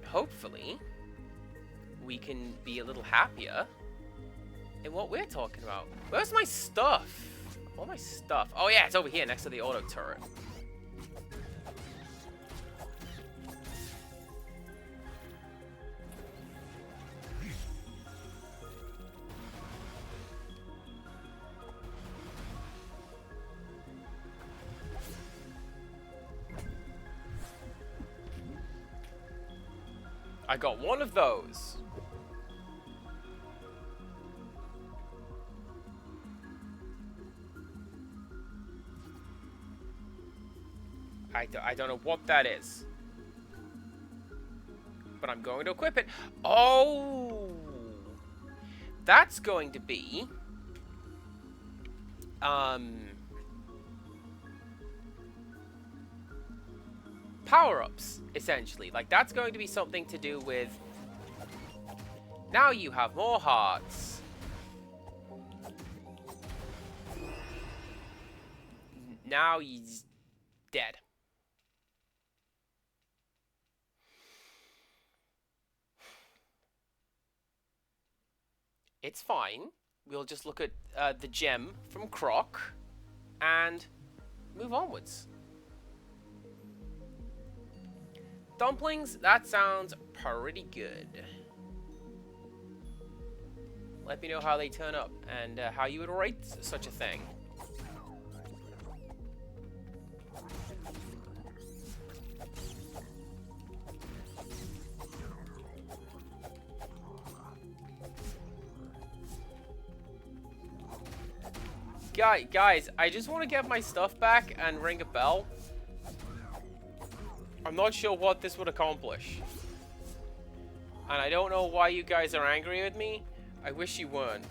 hopefully we can be a little happier in what we're talking about. Where's my stuff? All my stuff. Oh yeah, it's over here next to the auto turret. I got one of those. I don't know what that is. But I'm going to equip it. Oh! That's going to be... power-ups, essentially. Like, that's going to be something to do with... Now you have more hearts. Now he's dead. It's fine. We'll just look at the gem from Croc and move onwards. Dumplings, that sounds pretty good. Let me know how they turn up and how you would rate such a thing. Guys, I just want to get my stuff back and ring a bell. I'm not sure what this would accomplish. And I don't know why you guys are angry with me. I wish you weren't.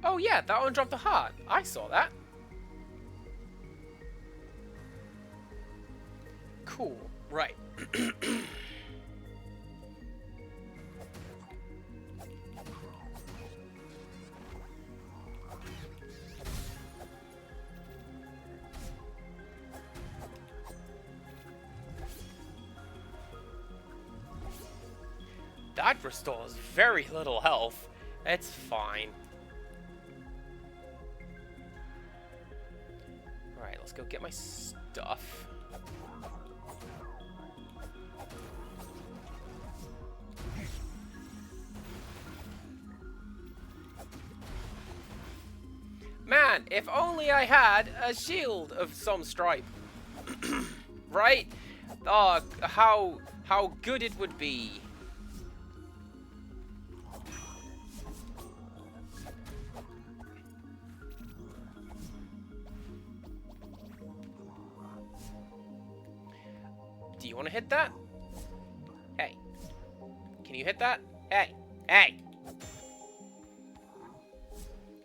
Oh yeah, that one dropped a heart. I saw that. Cool. Right. That restores very little health. It's fine. Alright, let's go get my stuff. Man, if only I had a shield of some stripe. Right? Oh, how good it would be. Do you want to hit that? Hey. Can you hit that? Hey. Hey.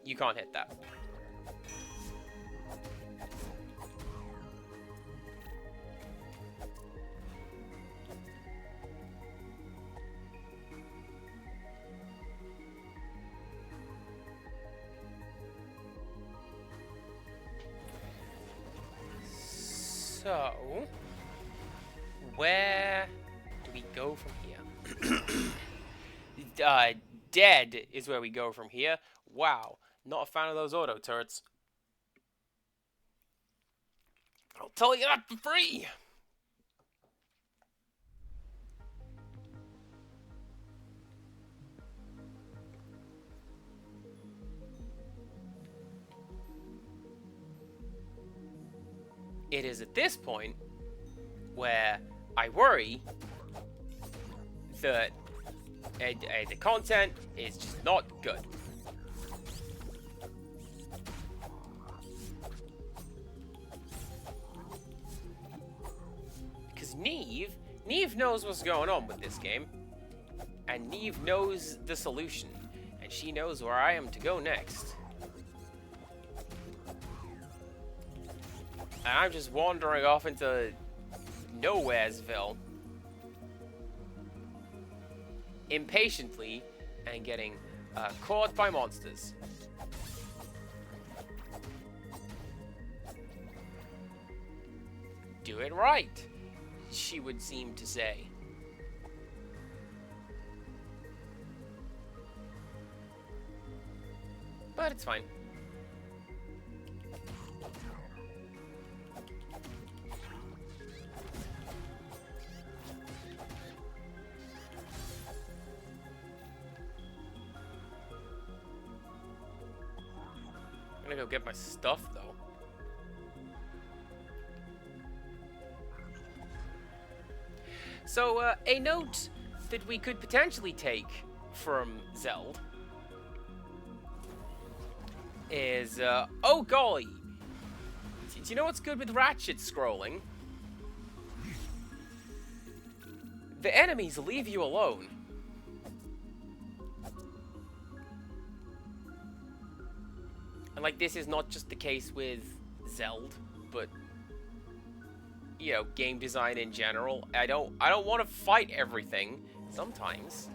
You can't hit that. So, where do we go from here? uh, dead is where we go from here. Wow, not a fan of those auto turrets. I'll tell you that for free. It is at this point where I worry that the content is just not good. Because Neve knows what's going on with this game, and Neve knows the solution, and she knows where I am to go next. And I'm just wandering off into Nowheresville impatiently and getting caught by monsters. Do it right, she would seem to say. But it's fine. I'm gonna go get my stuff, though. So, a note that we could potentially take from Zeld is, oh golly! Do you know what's good with Ratchet scrolling? The enemies leave you alone. And like, this is not just the case with Zeld, but you know, game design in general. I don't want to fight everything sometimes.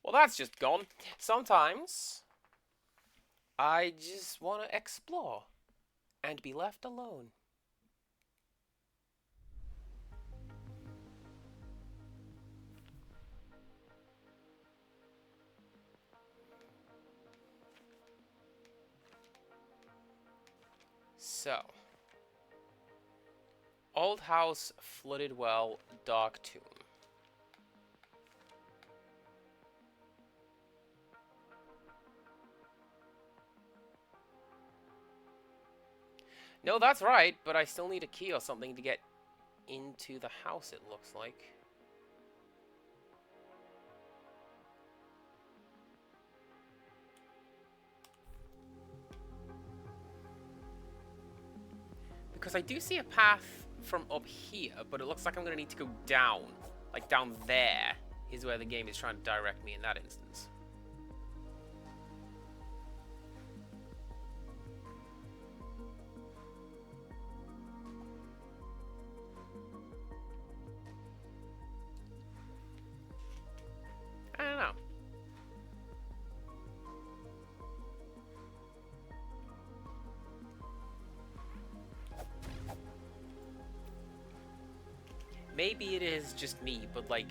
Well, that's just gone. Sometimes I just want to explore and be left alone. So, old house, flooded well, dark tomb. No, that's right, but I still need a key or something to get into the house, it looks like. Because I do see a path from up here, but it looks like I'm going to need to go down. Like, down there is where the game is trying to direct me in that instance. I don't know. Maybe it is just me, but like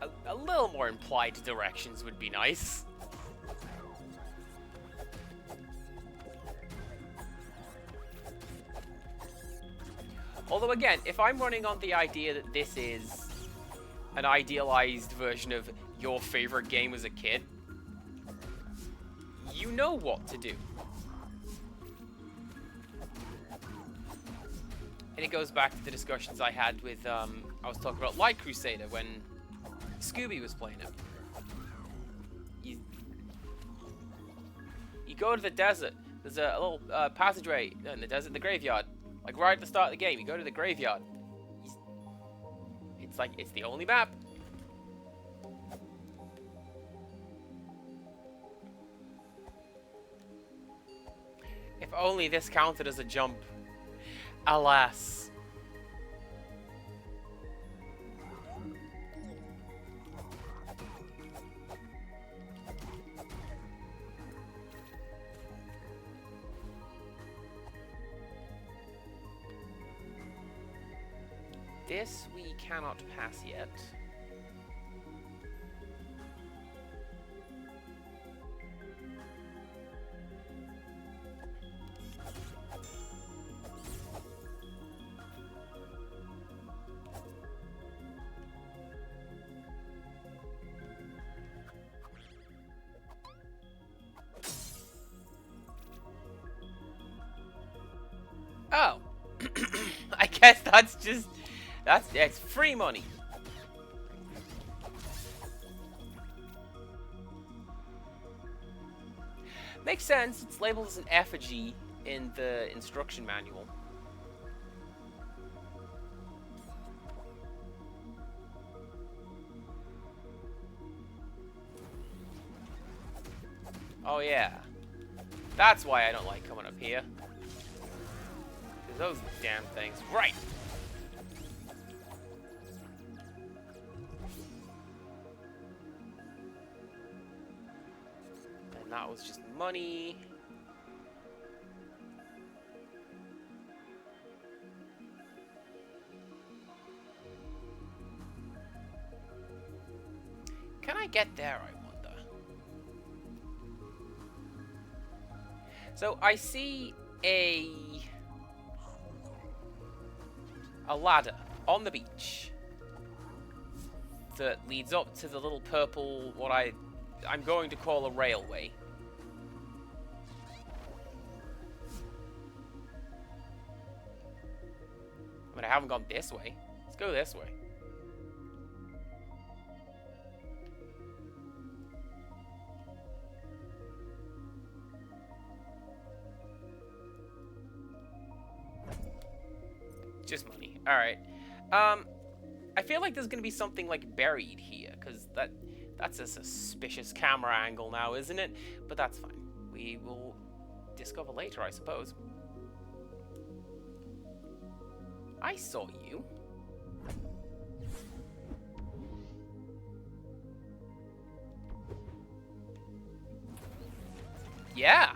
a little more implied directions would be nice. Although again, if I'm running on the idea that this is an idealized version of your favorite game as a kid, you know what to do. And it goes back to the discussions I had with, I was talking about Light Crusader when Scooby was playing it. You go to the desert, there's a little passageway in the desert, the graveyard. Like right at the start of the game, you go to the graveyard. It's like, it's the only map. If only this counted as a jump. Alas. This we cannot pass yet. Oh. I guess that's just... It's free money. Makes sense. It's labeled as an effigy in the instruction manual. Oh yeah. That's why I don't like coming up here. Those damn things. Right. And that was just money. Can I get there, I wonder? So I see a ladder on the beach that leads up to the little purple, what I'm going to call a railway. But I haven't gone this way. Let's go this way. Just money. Alright. I feel like there's gonna be something like buried here, because that's a suspicious camera angle now, isn't it? But that's fine. We will discover later, I suppose. I saw you. Yeah.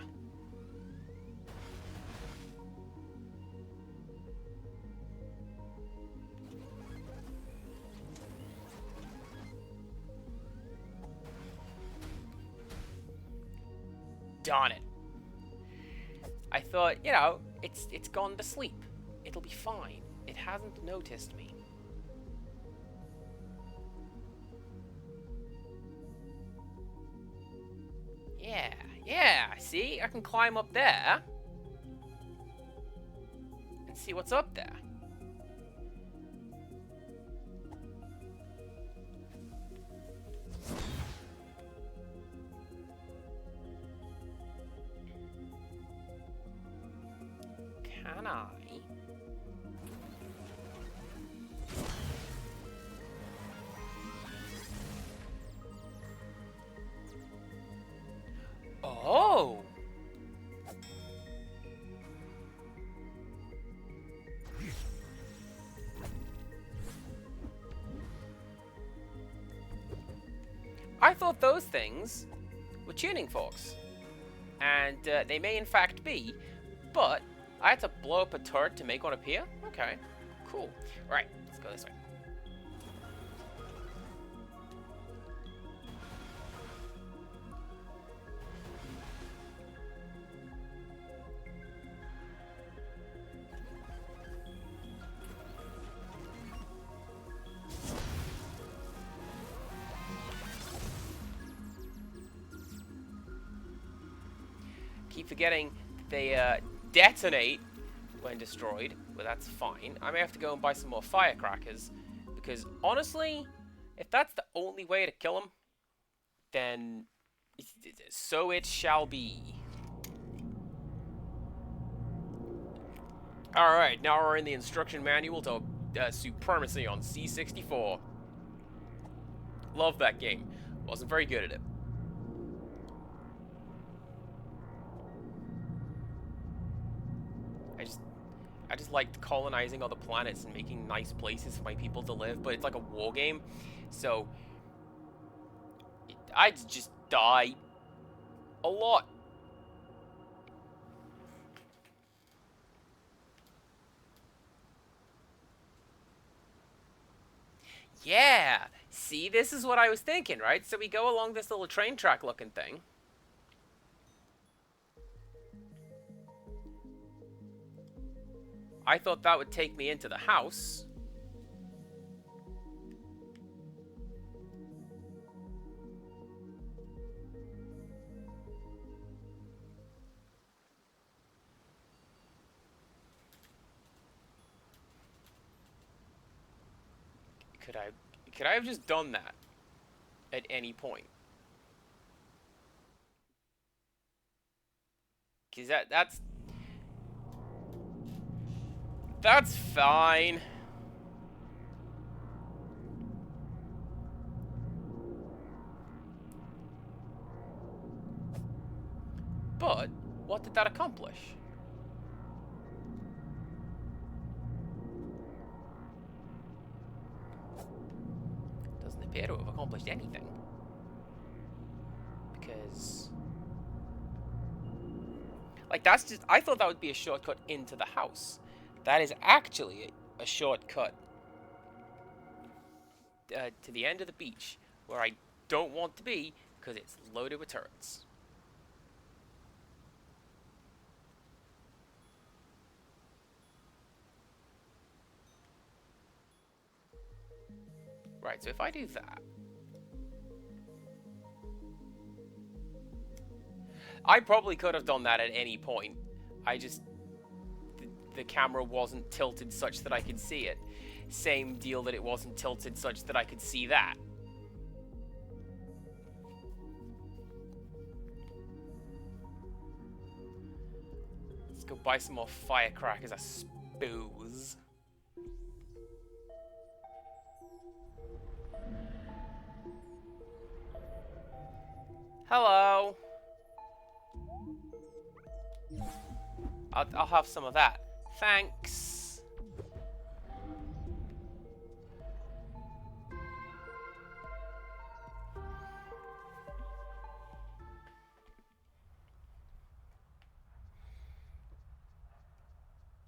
Darn it. I thought, you know, it's gone to sleep. It'll be fine. It hasn't noticed me. Yeah, see? I can climb up there and see what's up there. Can I? Oh! I thought those things were tuning forks. And they may in fact be, but I had to blow up a turret to make one appear? Okay, cool. Alright, let's go this way. Keep forgetting they detonate when destroyed, but that's fine. I may have to go and buy some more firecrackers, because honestly, if that's the only way to kill them, then so it shall be. Alright, now we're in the instruction manual to Supremacy on C64. Love that game. Wasn't very good at it. I just liked colonizing other planets and making nice places for my people to live, but it's like a war game, so I'd just die a lot. Yeah! See, this is what I was thinking, right? So we go along this little train track looking thing. I thought that would take me into the house. Could I have just done that at any point? Cause that's fine. But what did that accomplish? Doesn't appear to have accomplished anything. Because like that's just I thought that would be a shortcut into the house. That is actually a shortcut to the end of the beach, where I don't want to be because it's loaded with turrets. Right, so if I do that, I probably could have done that at any point. I just the camera wasn't tilted such that I could see it. Same deal that it wasn't tilted such that I could see that. Let's go buy some more firecrackers, I suppose. Hello. I'll have some of that. Thanks.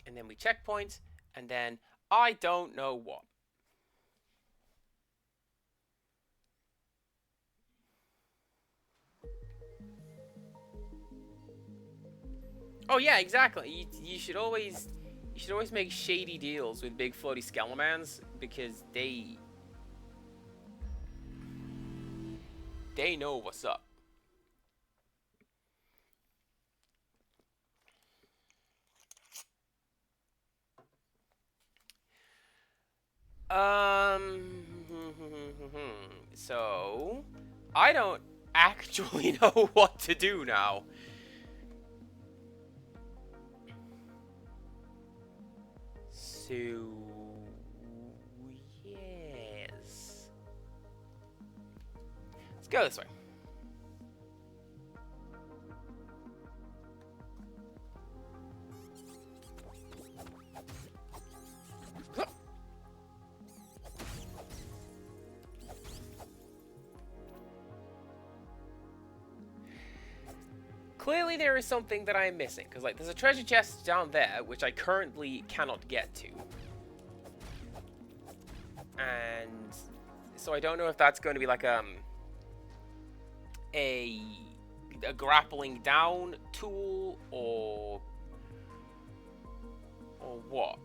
And then we checkpoint, and then I don't know what. Oh yeah, exactly. You should always make shady deals with big floaty skeletons because they know what's up. So I don't actually know what to do now. So yes, let's go this way. Clearly there is something that I am missing, because like there's a treasure chest down there, which I currently cannot get to. And so I don't know if that's going to be like a grappling down tool or what.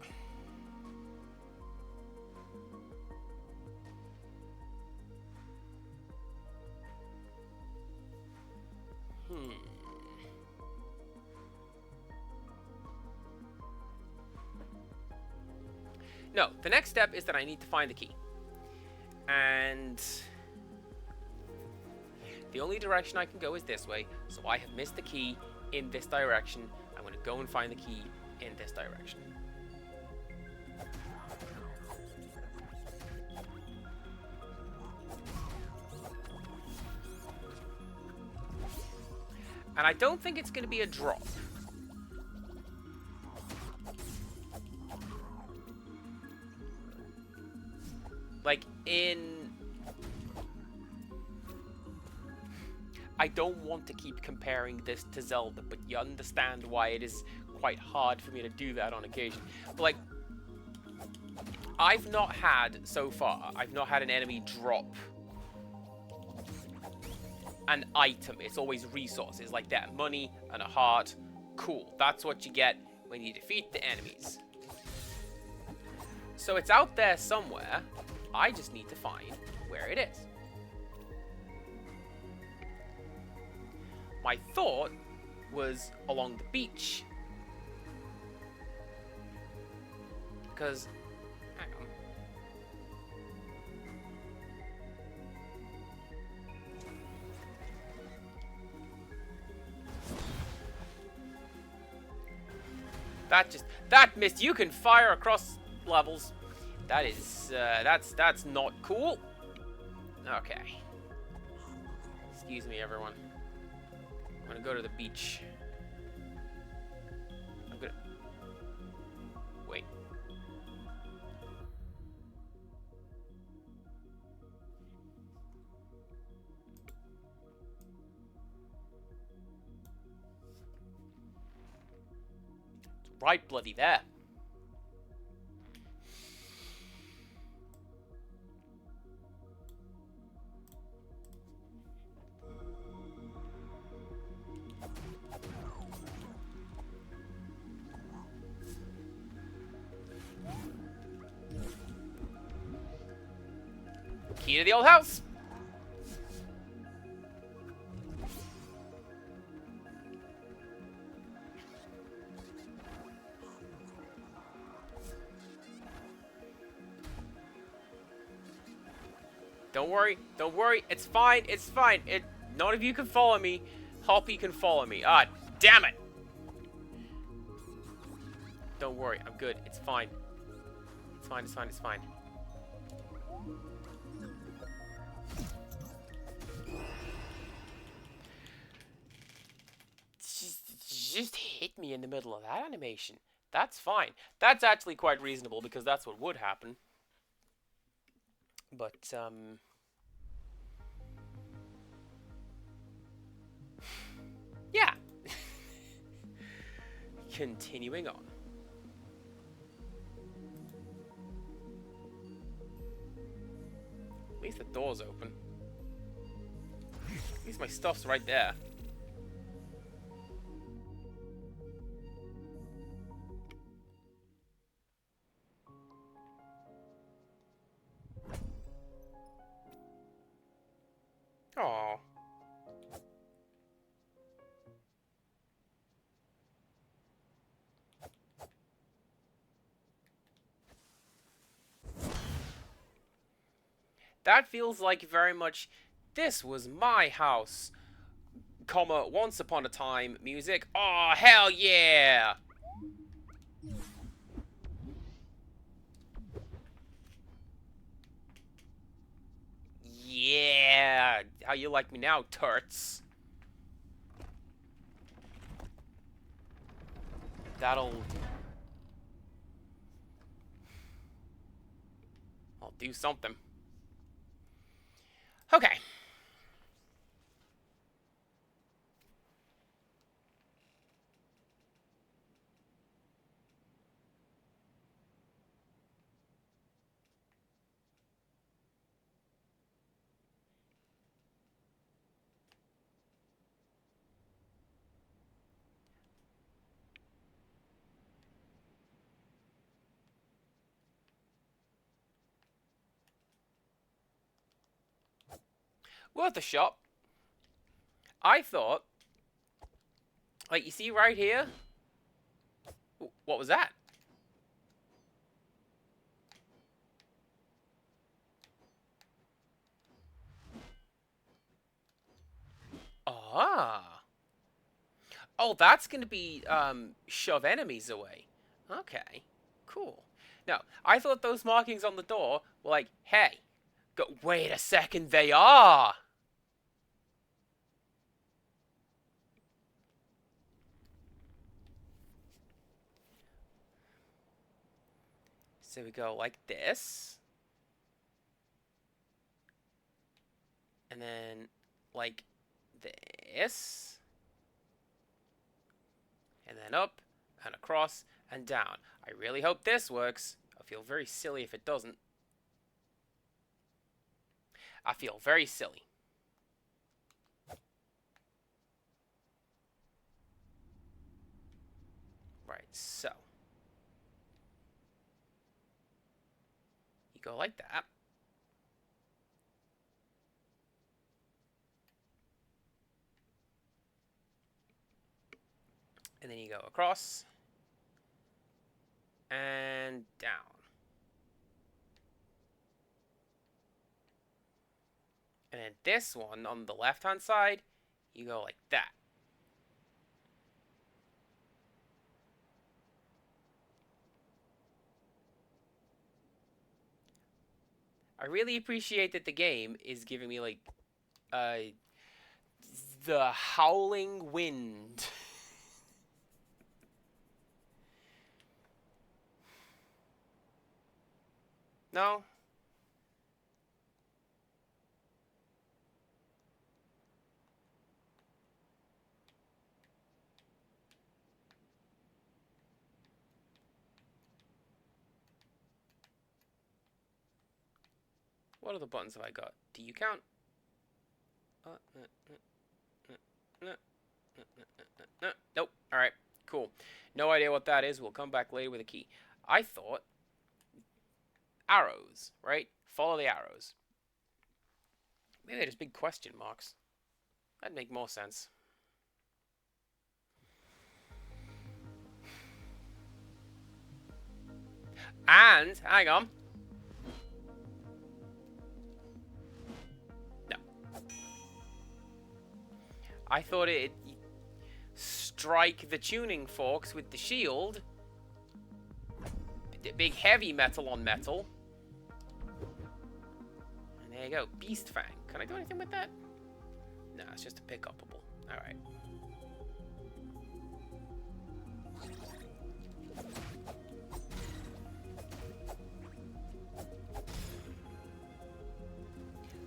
No, the next step is that I need to find the key. And the only direction I can go is this way, so I have missed the key in this direction. I'm going to go and find the key in this direction. And I don't think it's going to be a drop. Like, I don't want to keep comparing this to Zelda, but you understand why it is quite hard for me to do that on occasion. But, like, I've not had, so far, I've not had an enemy drop an item. It's always resources like that. Money and a heart. Cool. That's what you get when you defeat the enemies. So it's out there somewhere. I just need to find where it is. My thought was along the beach. Because, hang on. That missed. You can fire across levels. That is, that's not cool. Okay. Excuse me, everyone. I'm gonna go to the beach. I'm gonna... Wait. It's right bloody there. Key to the old house. Don't worry, it's fine, none of you can follow me. Hoppy can follow me. Ah, damn it! Don't worry, I'm good, it's fine. It's fine. Just hit me in the middle of that animation. That's fine. That's actually quite reasonable because that's what would happen. But, yeah. Continuing on. At least the door's open. At least my stuff's right there. Aww. That feels like very much, this was my house, comma, once upon a time music. Aw, hell yeah! Yeah! How you like me now, turts? I'll do something. Okay. Worth a shot. I thought, like, you see right here? What was that? Ah. Oh, that's going to be, shove enemies away. Okay. Cool. Now, I thought those markings on the door were like, hey, wait a second, they are! So we go like this. And then like this. And then up and across and down. I really hope this works. Of feel very silly if it doesn't. I feel very silly. Right, so. You go like that. And then you go across. And down. And then this one, on the left-hand side, you go like that. I really appreciate that the game is giving me, like, the howling wind. No? What other buttons have I got? Do you count? Nope. Alright, cool. No idea what that is. We'll come back later with a key. I thought arrows, right? Follow the arrows. Maybe they're just big question marks. That'd make more sense. And, hang on. No. I thought it'd strike the tuning forks with the shield. The big heavy metal on metal. And there you go. Beast Fang. Can I do anything with that? No, it's just a pick-upable. Alright.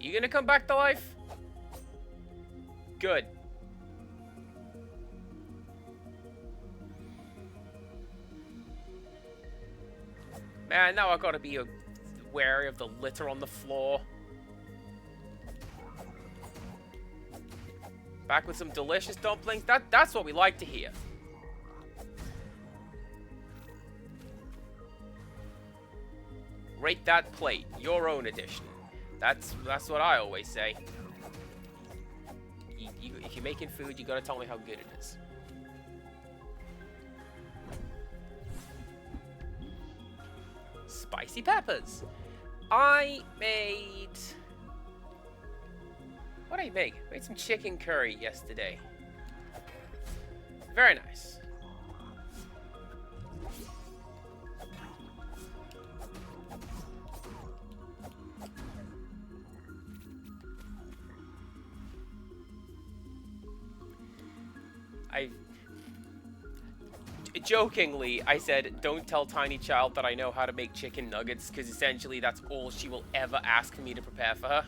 You gonna come back to life? Good. Man, now I gotta be wary of the litter on the floor. Back with some delicious dumplings. That's what we like to hear. Rate that plate, your own edition. That's what I always say. If you're making food, you gotta tell me how good it is. Spicy peppers. I made... What did I make? I made some chicken curry yesterday. Very nice. Jokingly, I said, don't tell Tiny Child that I know how to make chicken nuggets, because essentially that's all she will ever ask me to prepare for her.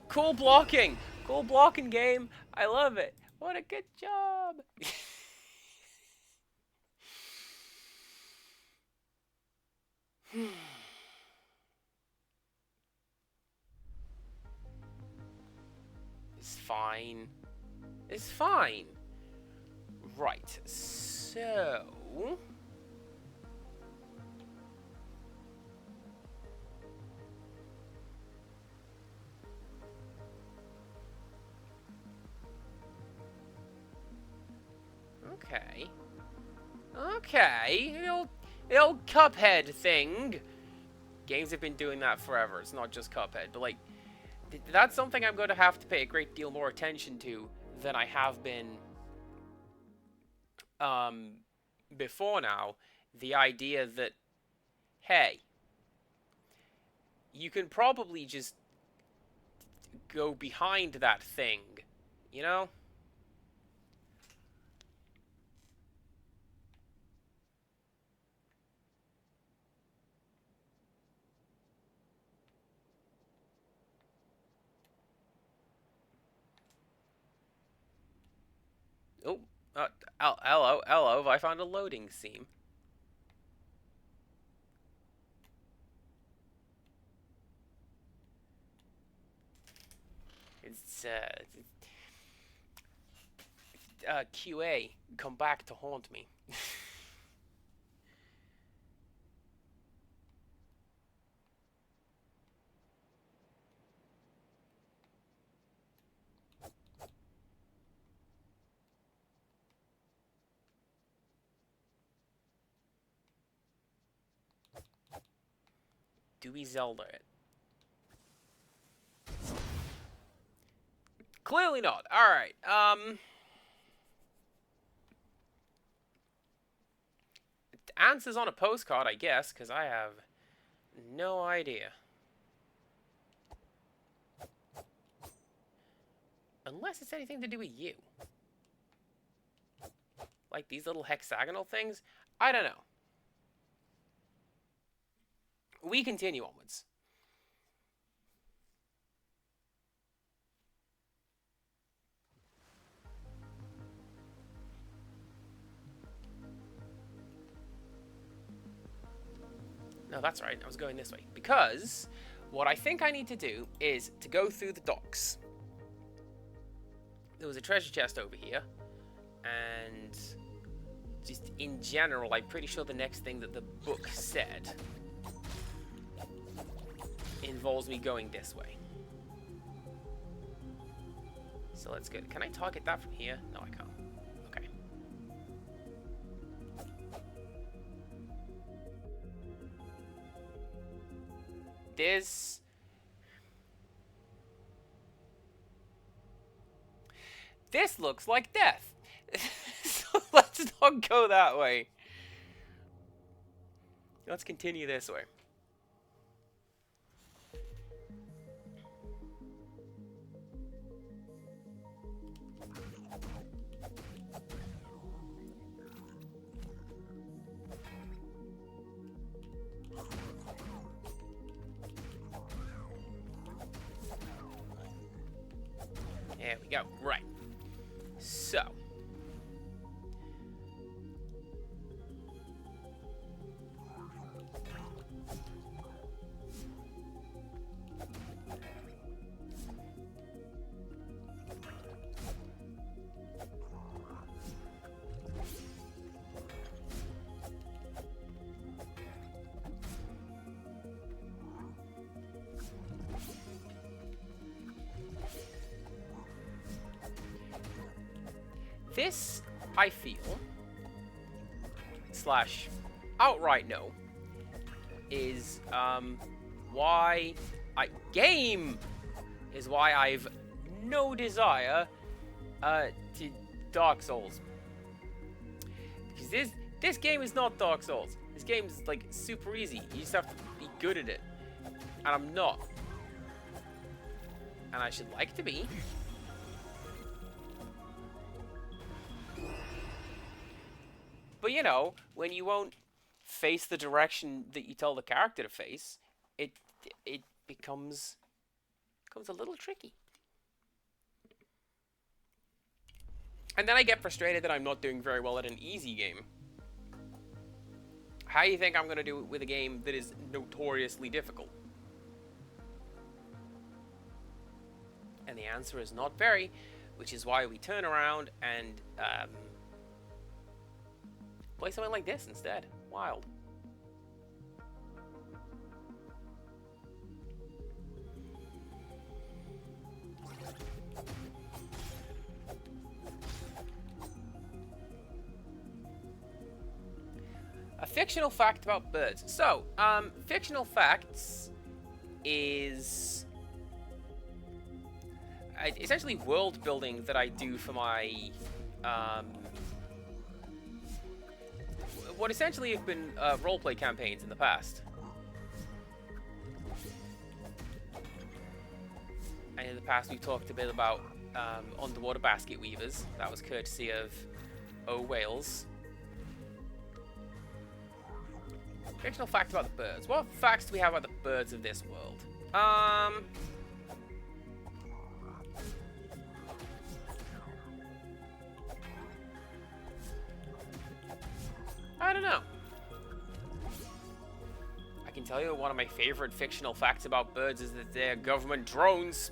Cool blocking! Cool blocking game! I love it! What a good job! It's fine. It's fine. Right, so... Okay. Okay, the old Cuphead thing. Games have been doing that forever. It's not just Cuphead, but like, that's something I'm going to have to pay a great deal more attention to than I have been before now. The idea that, hey, you can probably just go behind that thing, you know? Hello, I found a loading seam. It's, QA, come back to haunt me. Do we Zelda it? Clearly not. Alright, answers on a postcard, I guess, because I have no idea. Unless it's anything to do with you. Like these little hexagonal things? I don't know. We continue onwards. No, that's right. I was going this way. Because what I think I need to do is to go through the docks. There was a treasure chest over here. And just in general, I'm pretty sure the next thing that the book said involves me going this way. So let's go. Can I target that from here? No, I can't. Okay. This looks like death. So let's not go that way. Let's continue this way. There we go. Right. So. This, I feel, slash outright no, is why game is why I've no desire to Dark Souls. Because this game is not Dark Souls. This game is like super easy. You just have to be good at it. And I'm not. And I should like to be. But you know, when you won't face the direction that you tell the character to face, it becomes a little tricky. And then I get frustrated that I'm not doing very well at an easy game. How do you think I'm going to do it with a game that is notoriously difficult? And the answer is not very, which is why we turn around and play something like this instead. Wild. A fictional fact about birds. So, fictional facts is essentially world building that I do for my what essentially have been roleplay campaigns in the past. And in the past we've talked a bit about underwater basket weavers. That was courtesy of Wales. Fictional fact about the birds. What facts do we have about the birds of this world? I don't know. I can tell you one of my favorite fictional facts about birds is that they're government drones.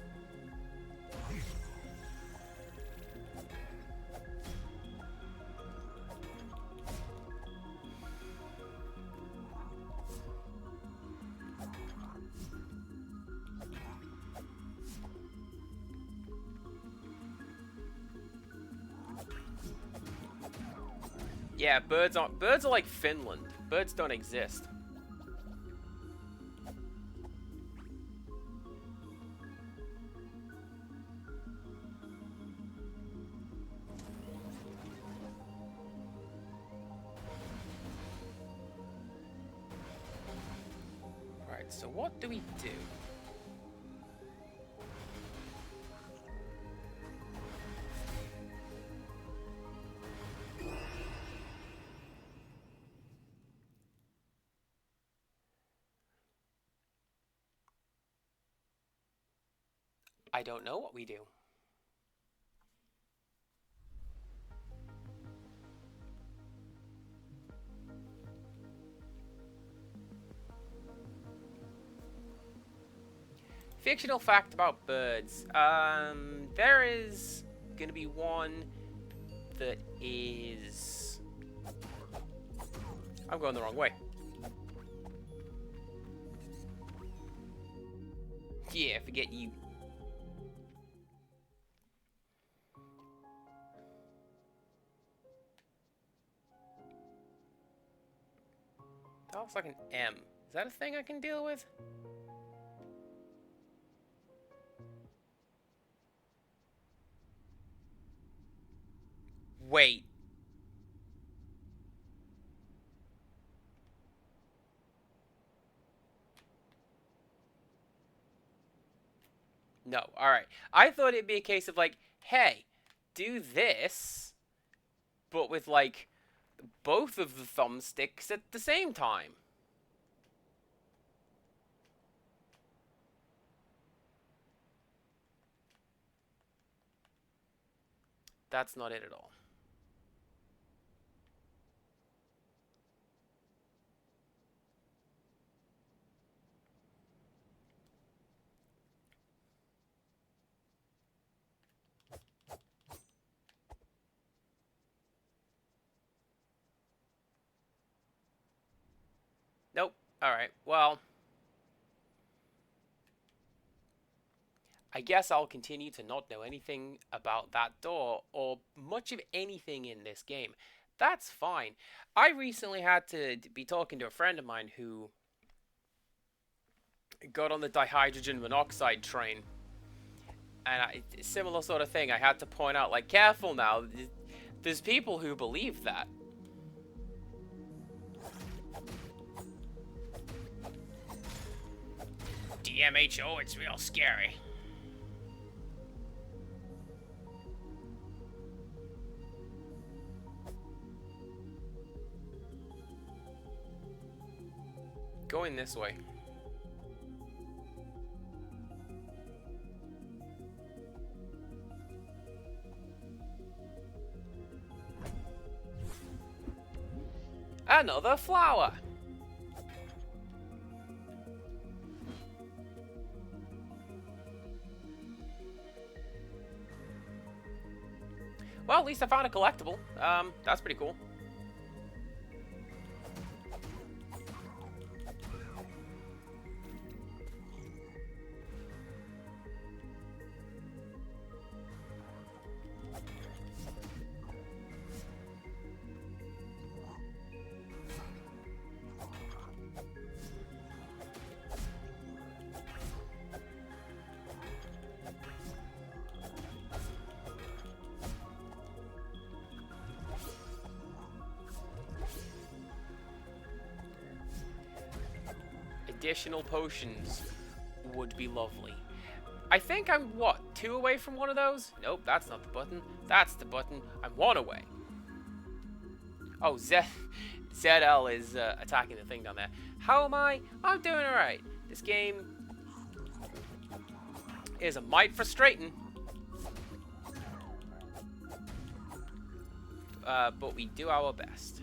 Yeah, birds are like Finland. Birds don't exist. Right, so what do we do? I don't know what we do. Fictional fact about birds. There is gonna be one that is... I'm going the wrong way. Yeah, forget you. That looks like an M. Is that a thing I can deal with? Wait. No, alright. I thought it'd be a case of like, hey, do this, but with like both of the thumbsticks at the same time. That's not it at all. Nope. Alright, well, I guess I'll continue to not know anything about that door or much of anything in this game. That's fine. I recently had to be talking to a friend of mine who got on the dihydrogen monoxide train. And similar sort of thing. I had to point out, like, careful now. There's people who believe that. DMHO, it's real scary. Going this way. Another flower. Well, at least I found a collectible. That's pretty cool. Additional potions would be lovely. I think I'm, what, 2 away from one of those? Nope, that's not the button. That's the button. I'm 1 away. Oh, ZL is attacking the thing down there. How am I? I'm doing alright. This game is a mite frustrating. But we do our best.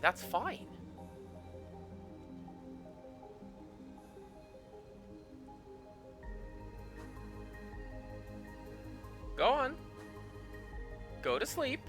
That's fine. Go on. Go to sleep.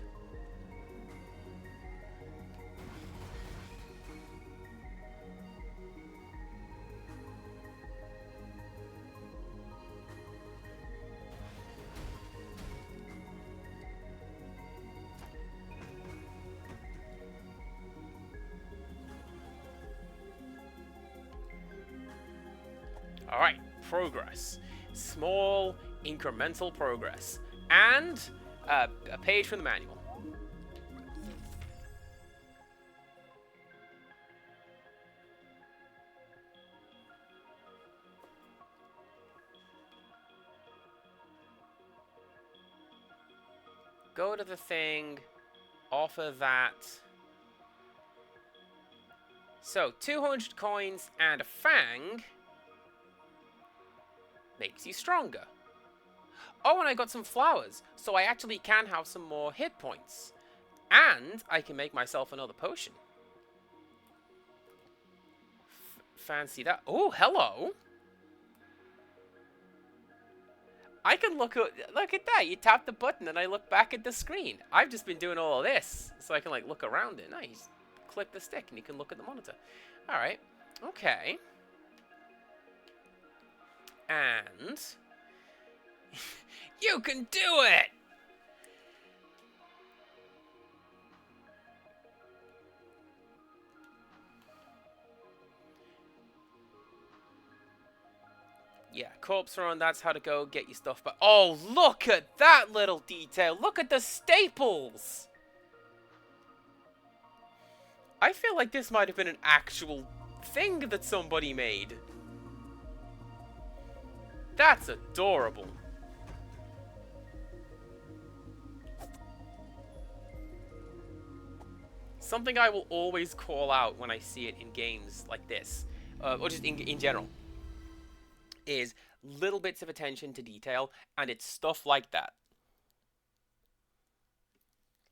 Alright, progress. Small, incremental progress. And a page from the manual. Go to the thing, offer that. So, 200 coins and a fang makes you stronger. Oh, and I got some flowers, so I actually can have some more hit points. And I can make myself another potion. Fancy that. Oh, hello. I can look at that. You tap the button and I look back at the screen. I've just been doing all of this so I can like look around it. Nice. Click the stick and you can look at the monitor. All right. Okay. And you can do it. Yeah, corpse run, that's how to go get your stuff back. Oh, look at that little detail. Look at the staples. I feel like this might have been an actual thing that somebody made. That's adorable. Something I will always call out when I see it in games like this, or just in general, is little bits of attention to detail, and it's stuff like that.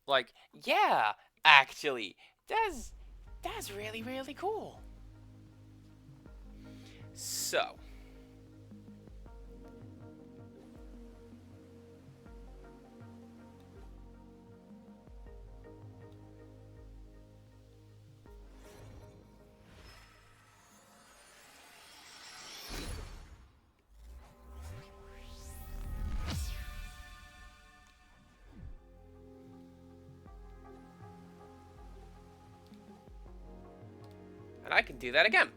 Like, yeah, actually, that's really, really cool. So. And I can do that again.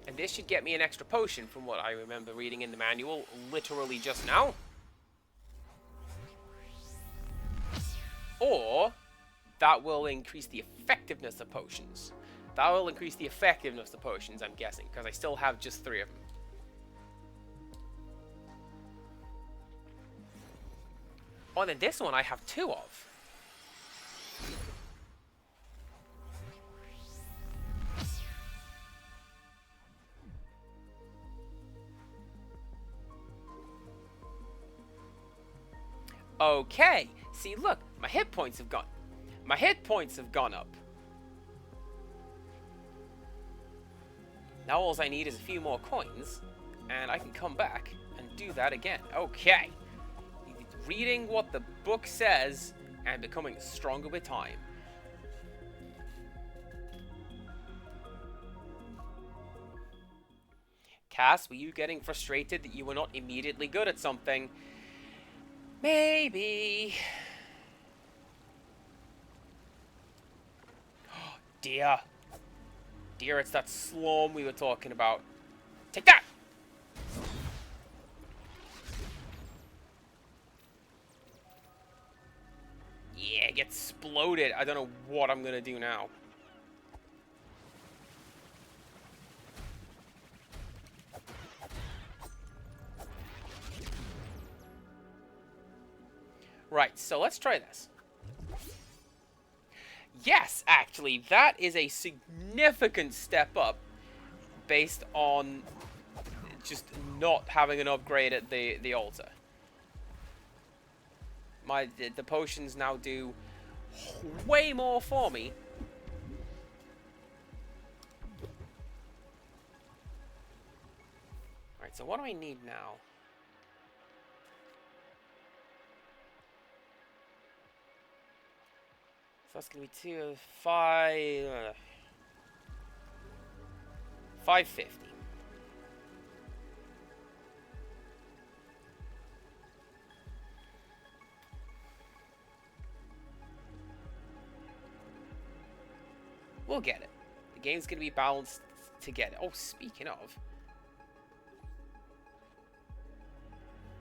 And this should get me an extra potion from what I remember reading in the manual literally just now. Or that will increase the effectiveness of potions. That will increase the effectiveness of potions, I'm guessing, because I still have just 3 of them. Oh, and then this one I have 2 of. Okay, see, look, my hit points have gone. My hit points have gone up. Now all I need is a few more coins, and I can come back and do that again. Okay. Reading what the book says and becoming stronger with time. Cass, were you getting frustrated that you were not immediately good at something? Maybe. Dear. Dear, it's that slum we were talking about. Take that! Yeah, get exploded. I don't know what I'm gonna do now. Right, so let's try this. Yes, actually, that is a significant step up based on just not having an upgrade at the altar. The potions now do way more for me Alright, so what do I need now? So that's gonna be 550. We'll get it. The game's gonna be balanced to get it. Oh, speaking of,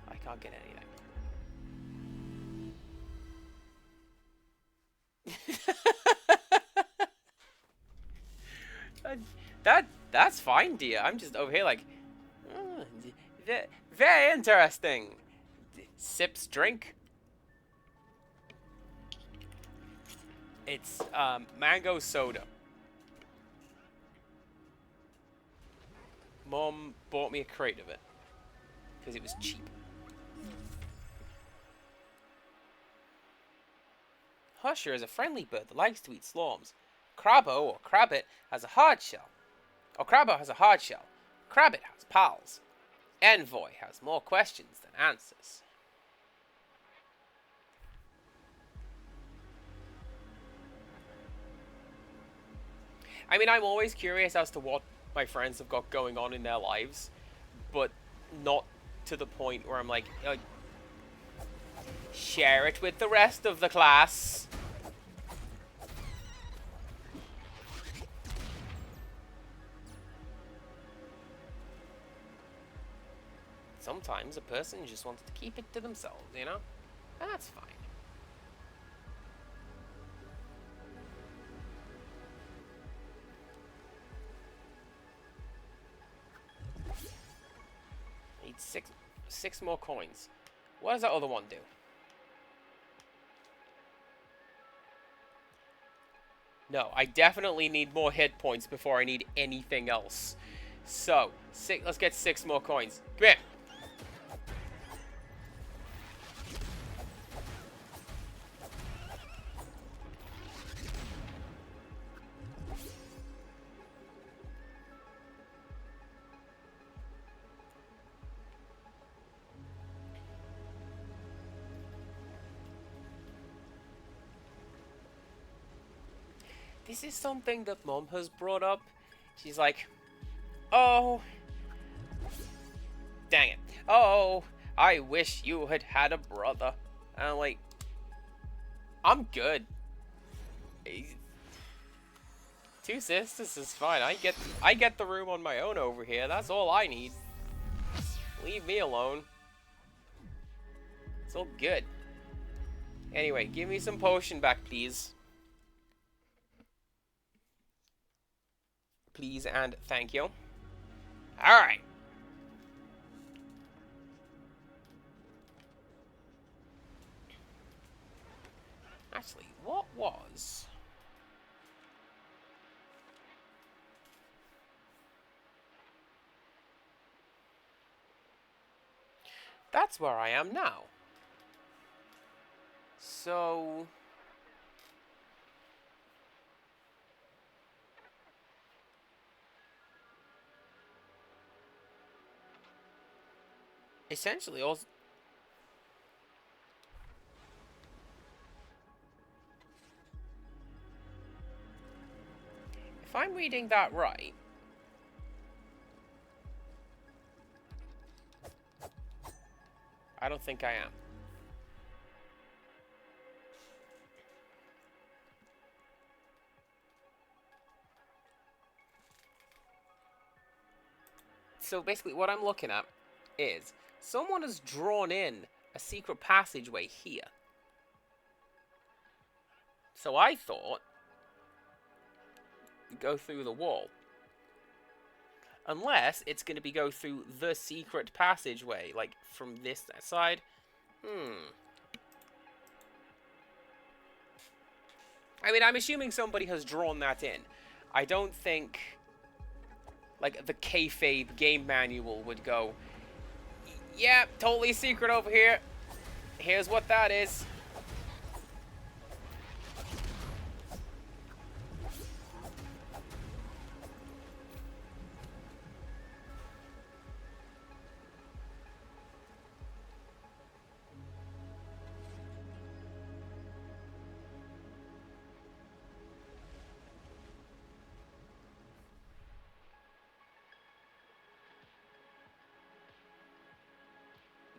I can't get anything. That's fine, dear. I'm just over here like, oh, very interesting. Sips drink. It's mango soda. Mom bought me a crate of it because it was cheap. Husher is a friendly bird that likes to eat slorms. Crabbo or Crabbit has a hard shell. Or Crabbo has a hard shell. Crabbit has pals. Envoy has more questions than answers. I mean, I'm always curious as to what my friends have got going on in their lives, but not to the point where I'm like, share it with the rest of the class. Sometimes a person just wants to keep it to themselves, you know? That's fine. Need six more coins. What does that other one do? No, I definitely need more hit points before I need anything else. So, let's get 6 more coins. Come here. This is something that Mom has brought up. She's like, oh, dang it. Oh, I wish you had had a brother. And I'm like, I'm good. 2 sisters is fine. I get the room on my own over here. That's all I need. Leave me alone. It's all good. Anyway, give me some potion back, please. Please and thank you. Alright. Actually, what was... That's where I am now. So... essentially, all... if I'm reading that right... I don't think I am. So basically what I'm looking at is someone has drawn in a secret passageway here. So I thought go through the wall. Unless it's going to be go through the secret passageway, like from this side. I mean, I'm assuming somebody has drawn that in. I don't think, like, the kayfabe game manual would go, yeah, totally secret over here. Here's what that is.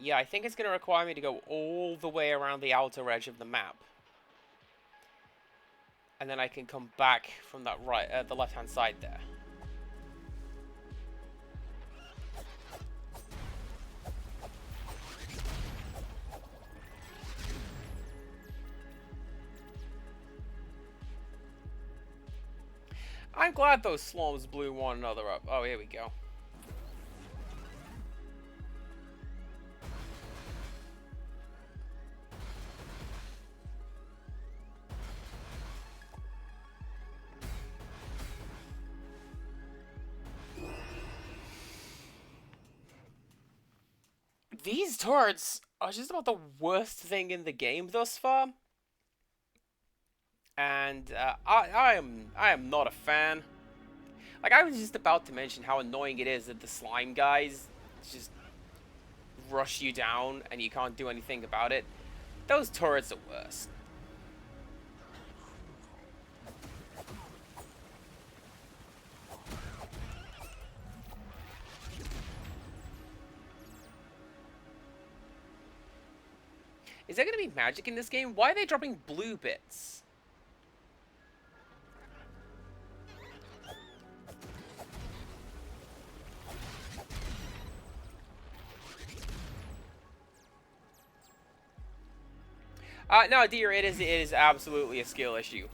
Yeah, I think it's going to require me to go all the way around the outer edge of the map. And then I can come back from that the left-hand side there. I'm glad those slums blew one another up. Oh, here we go. These turrets are just about the worst thing in the game thus far. And I am not a fan. Like, I was just about to mention how annoying it is that the slime guys just rush you down and you can't do anything about it. Those turrets are worse. Is there going to be magic in this game? Why are they dropping blue bits? No, dear, it is absolutely a skill issue.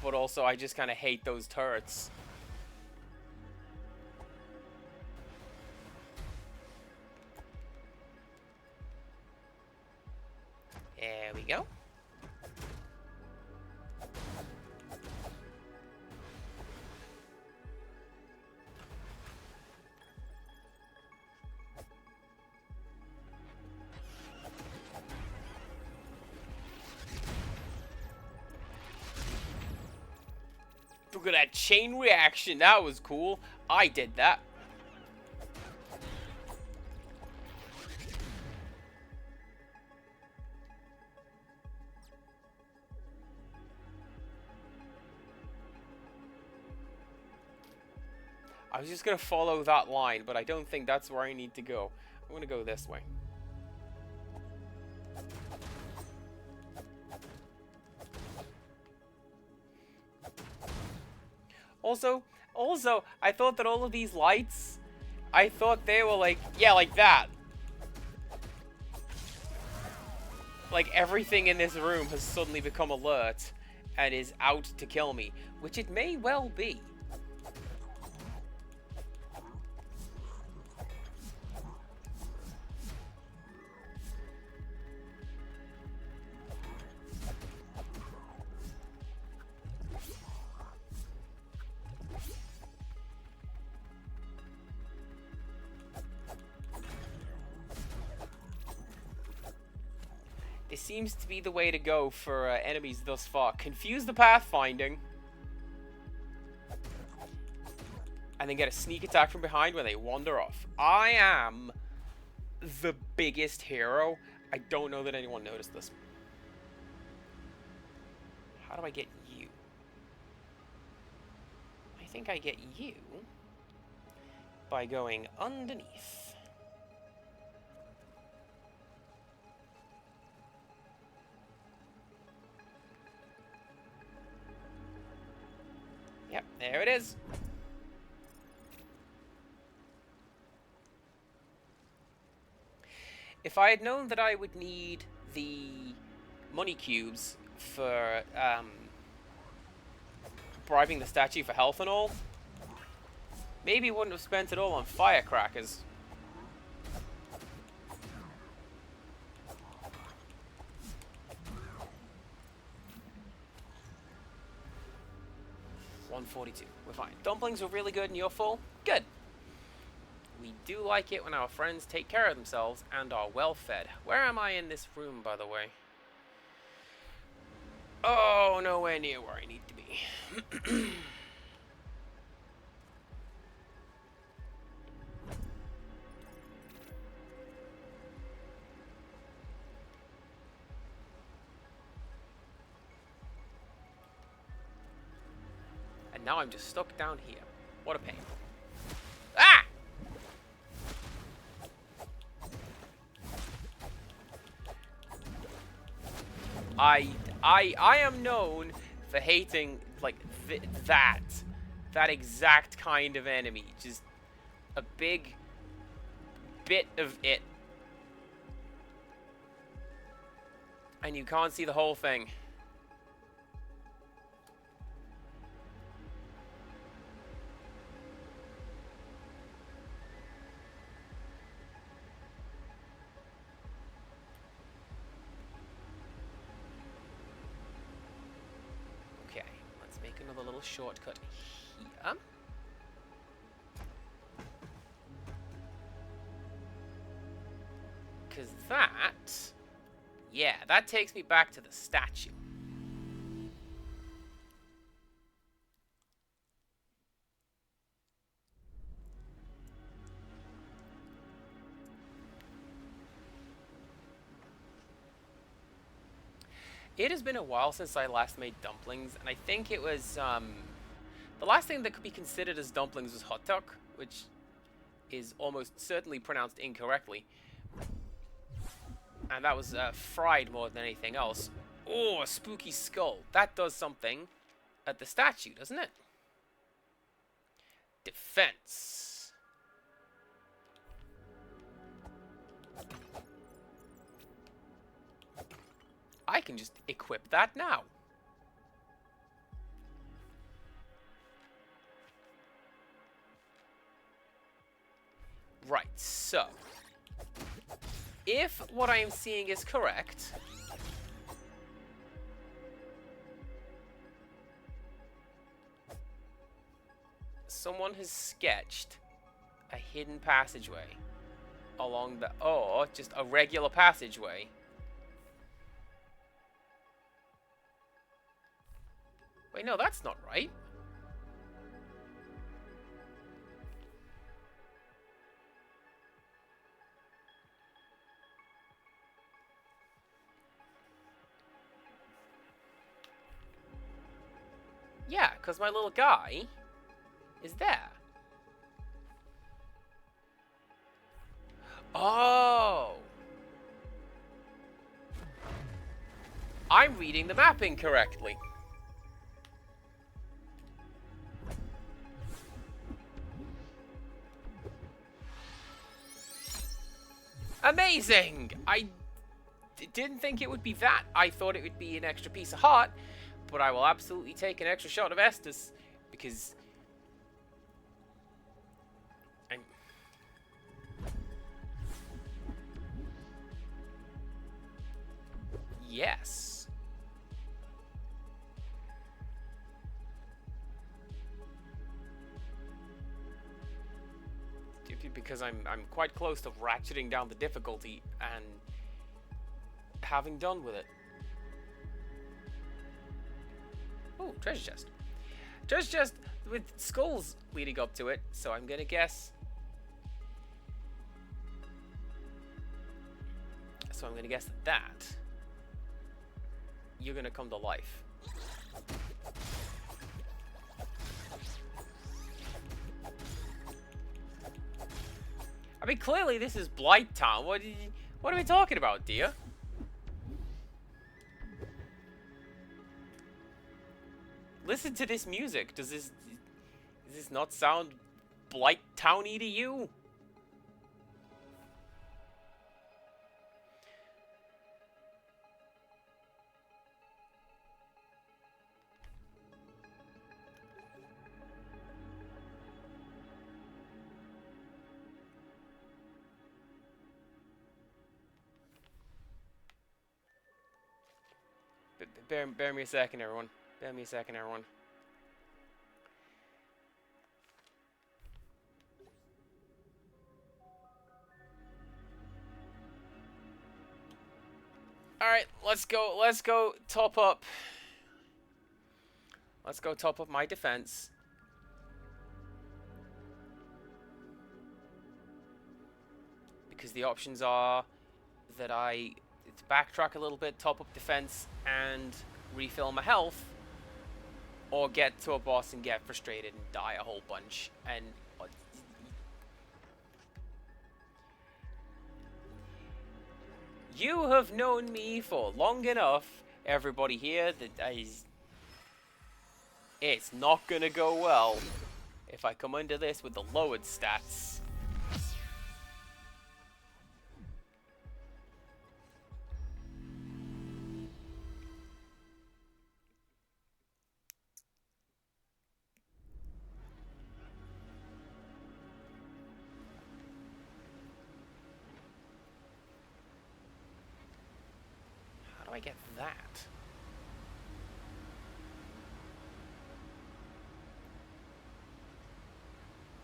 But also, I just kind of hate those turrets. There we go. Look at that chain reaction. That was cool. I did that. I was just going to follow that line, but I don't think that's where I need to go. I'm going to go this way. Also, I thought that all of these lights, I thought they were like, yeah, like that. Like, everything in this room has suddenly become alert and is out to kill me, which it may well be. This seems to be the way to go for enemies thus far. Confuse the pathfinding. And then get a sneak attack from behind when they wander off. I am the biggest hero. I don't know that anyone noticed this. How do I get you? I think I get you by going underneath. Yep, there it is. If I had known that I would need the money cubes for bribing the statue for health and all, maybe wouldn't have spent it all on firecrackers. $142. We're fine. Dumplings are really good and you're full? Good. We do like it when our friends take care of themselves and are well fed. Where am I in this room, by the way? Oh, nowhere near where I need to be. And now I'm just stuck down here. What a pain. Ah! I am known for hating, like, that exact kind of enemy. Just a big bit of it. And you can't see the whole thing. Okay, let's make another little shortcut here. Because yeah, that takes me back to the statue. It has been a while since I last made dumplings, and I think it was, the last thing that could be considered as dumplings was hot dog, which is almost certainly pronounced incorrectly. And that was fried more than anything else. Oh, a spooky skull. That does something at the statue, doesn't it? Defense. I can just equip that now. Right, so if what I am seeing is correct, someone has sketched a hidden passageway along the, or just a regular passageway. Wait, no, that's not right. Yeah, because my little guy is there. Oh! I'm reading the map incorrectly. Amazing! I didn't think it would be that. I thought it would be an extra piece of heart, but I will absolutely take an extra shot of Estus, because I'm... Yes. Because I'm quite close to ratcheting down the difficulty and having done with it. Oh, treasure chest. Treasure chest with skulls leading up to it, so I'm gonna guess. So I'm gonna guess that you're gonna come to life. I mean, clearly this is Blight Town. What are we talking about, dear? Listen to this music. Does this not sound Blight Towny to you? Bear me a second, everyone. Bear me a second, everyone. Alright, let's go top up. Let's go top up my defense. Because the options are that I backtrack a little bit, top up defense, and refill my health, or get to a boss and get frustrated and die a whole bunch. And you have known me for long enough, everybody here, that it's not gonna go well if I come into this with the lowered stats. How do I get that?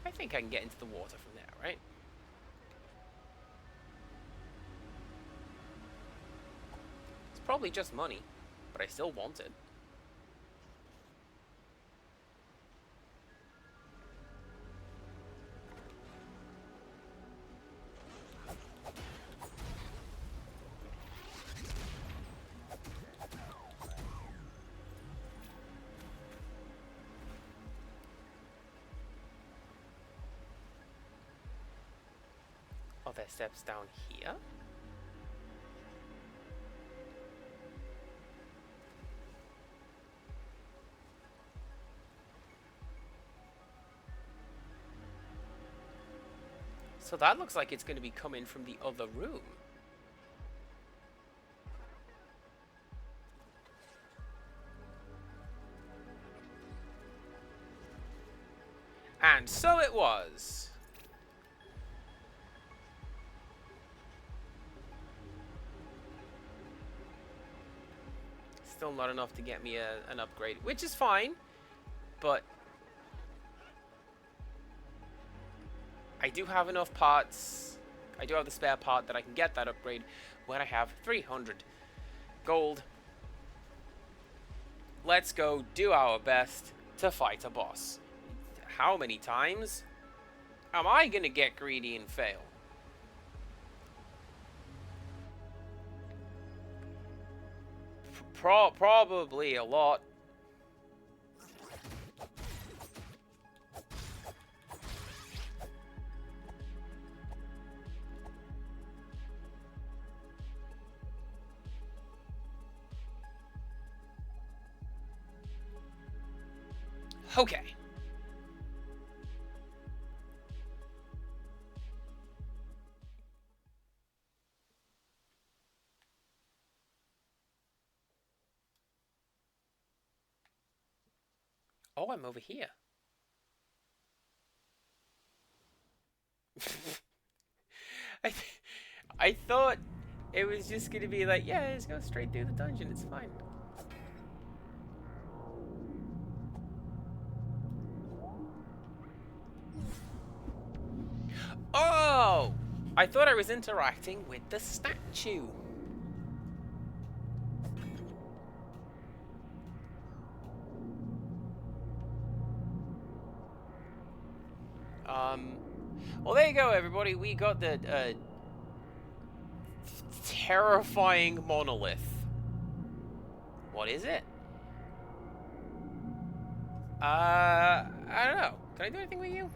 I think I can get into the water from there, right? It's probably just money, but I still want it. Oh, there's steps down here? So that looks like it's going to be coming from the other room. And so it was. Still not enough to get me an upgrade, which is fine, but I do have enough parts. I do have the spare part that I can get that upgrade when I have 300 gold. Let's go do our best to fight a boss. How many times am I gonna get greedy and fail? Probably a lot. Okay. Oh, I'm over here. I, I thought it was just gonna be like, yeah, just go straight through the dungeon. It's fine. Oh! I thought I was interacting with the statue. Well, there you go, everybody. We got the terrifying monolith. What is it? I don't know. Can I do anything with you?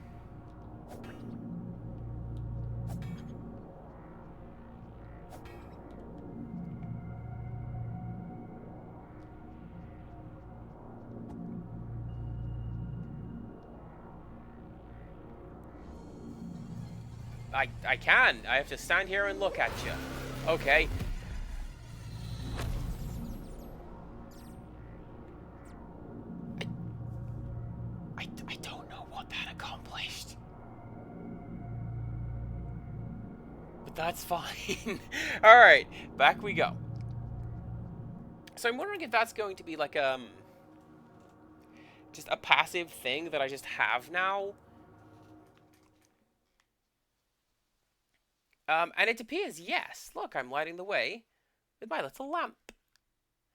I can. I have to stand here and look at you. Okay. I don't know what that accomplished. But that's fine. Alright, back we go. So I'm wondering if that's going to be like just a passive thing that I just have now. And it appears, yes. Look, I'm lighting the way with my little lamp.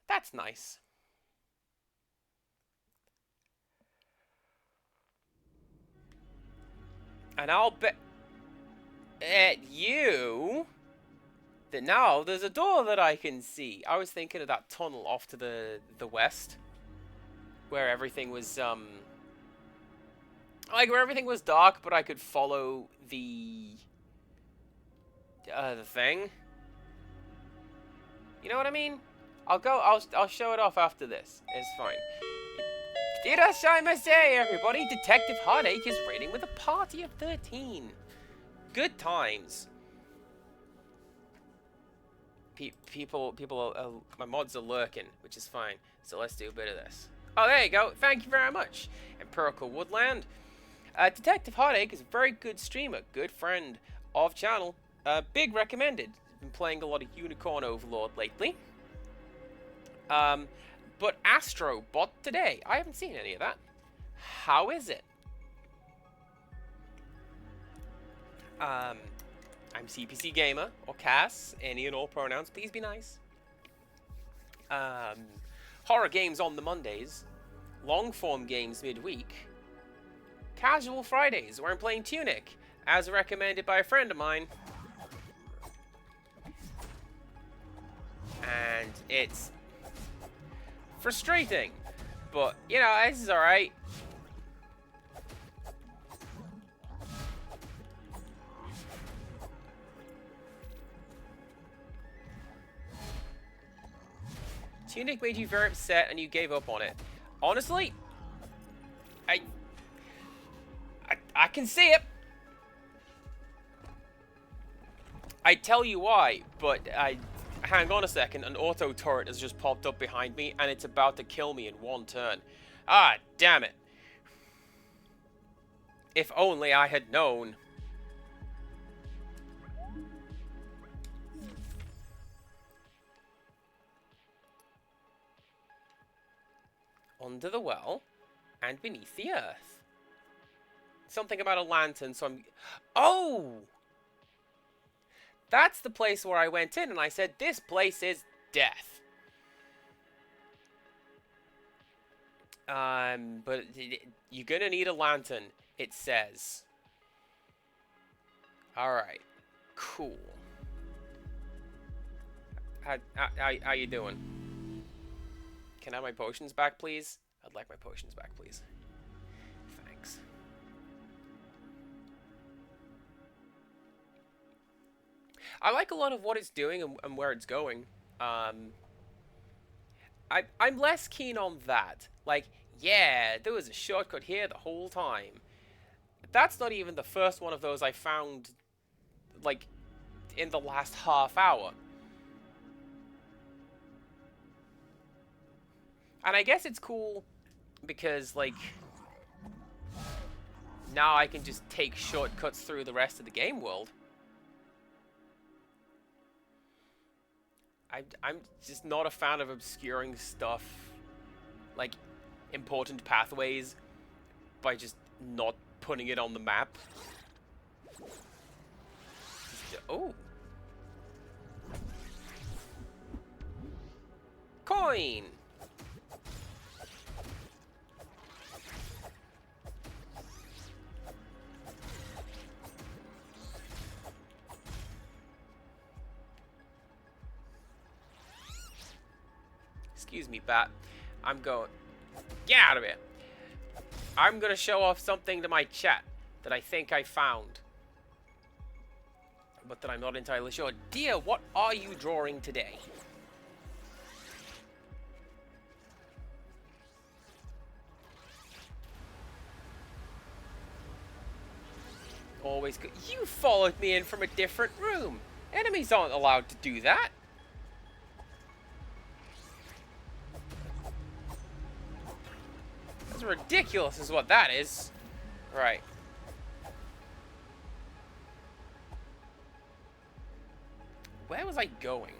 That's nice. And I'll bet at you that now there's a door that I can see. I was thinking of that tunnel off to the west. where everything was like where everything was dark, but I could follow the thing. You know what I mean? I'll show it off after this. It's fine. Irashaimase, everybody! Detective Heartache is raiding with a party of 13. Good times. My mods are lurking, which is fine. So let's do a bit of this. Oh, there you go. Thank you very much. Empirical Woodland. Detective Heartache is a very good streamer, good friend of channel. Big recommended. Been playing a lot of Unicorn Overlord lately. But Astro bot today. I haven't seen any of that. How is it? I'm CPC Gamer, or Cass, any and all pronouns, please be nice. Horror games on the Mondays, long-form games midweek, casual Fridays, where I'm playing Tunic, as recommended by a friend of mine. And it's frustrating, but, you know, this is alright. Tunic made you very upset and you gave up on it. Honestly, I can see it. I tell you why, but hang on a second. An auto turret has just popped up behind me and it's about to kill me in one turn. Ah, damn it. If only I had known. Under the well and beneath the earth. Something about a lantern, so I'm... Oh! That's the place where I went in and I said, this place is death. But you're gonna need a lantern, it says. Alright. Cool. How you doing? Can I have my potions back, please? I'd like my potions back, please. Thanks. I like a lot of what it's doing and where it's going. I'm less keen on that. Like, yeah, there was a shortcut here the whole time. That's not even the first one of those I found, like, in the last half hour. And I guess it's cool because, like, now I can just take shortcuts through the rest of the game world. I'm just not a fan of obscuring stuff, like important pathways, by just not putting it on the map. Oh. Coin! Excuse me, Bat. I'm going... Get out of here! I'm gonna show off something to my chat that I think I found, but that I'm not entirely sure. Dear, what are you drawing today? Always good. You followed me in from a different room. Enemies aren't allowed to do that. That's ridiculous is what that is. Right. Where was I going?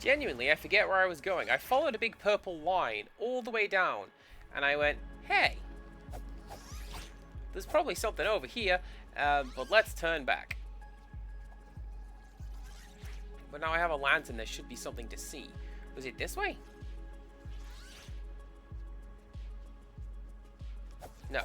Genuinely, I forget where I was going. I followed a big purple line all the way down, and I went, hey, there's probably something over here, But let's turn back. But now I have a lantern, there should be something to see. Was it this way? No.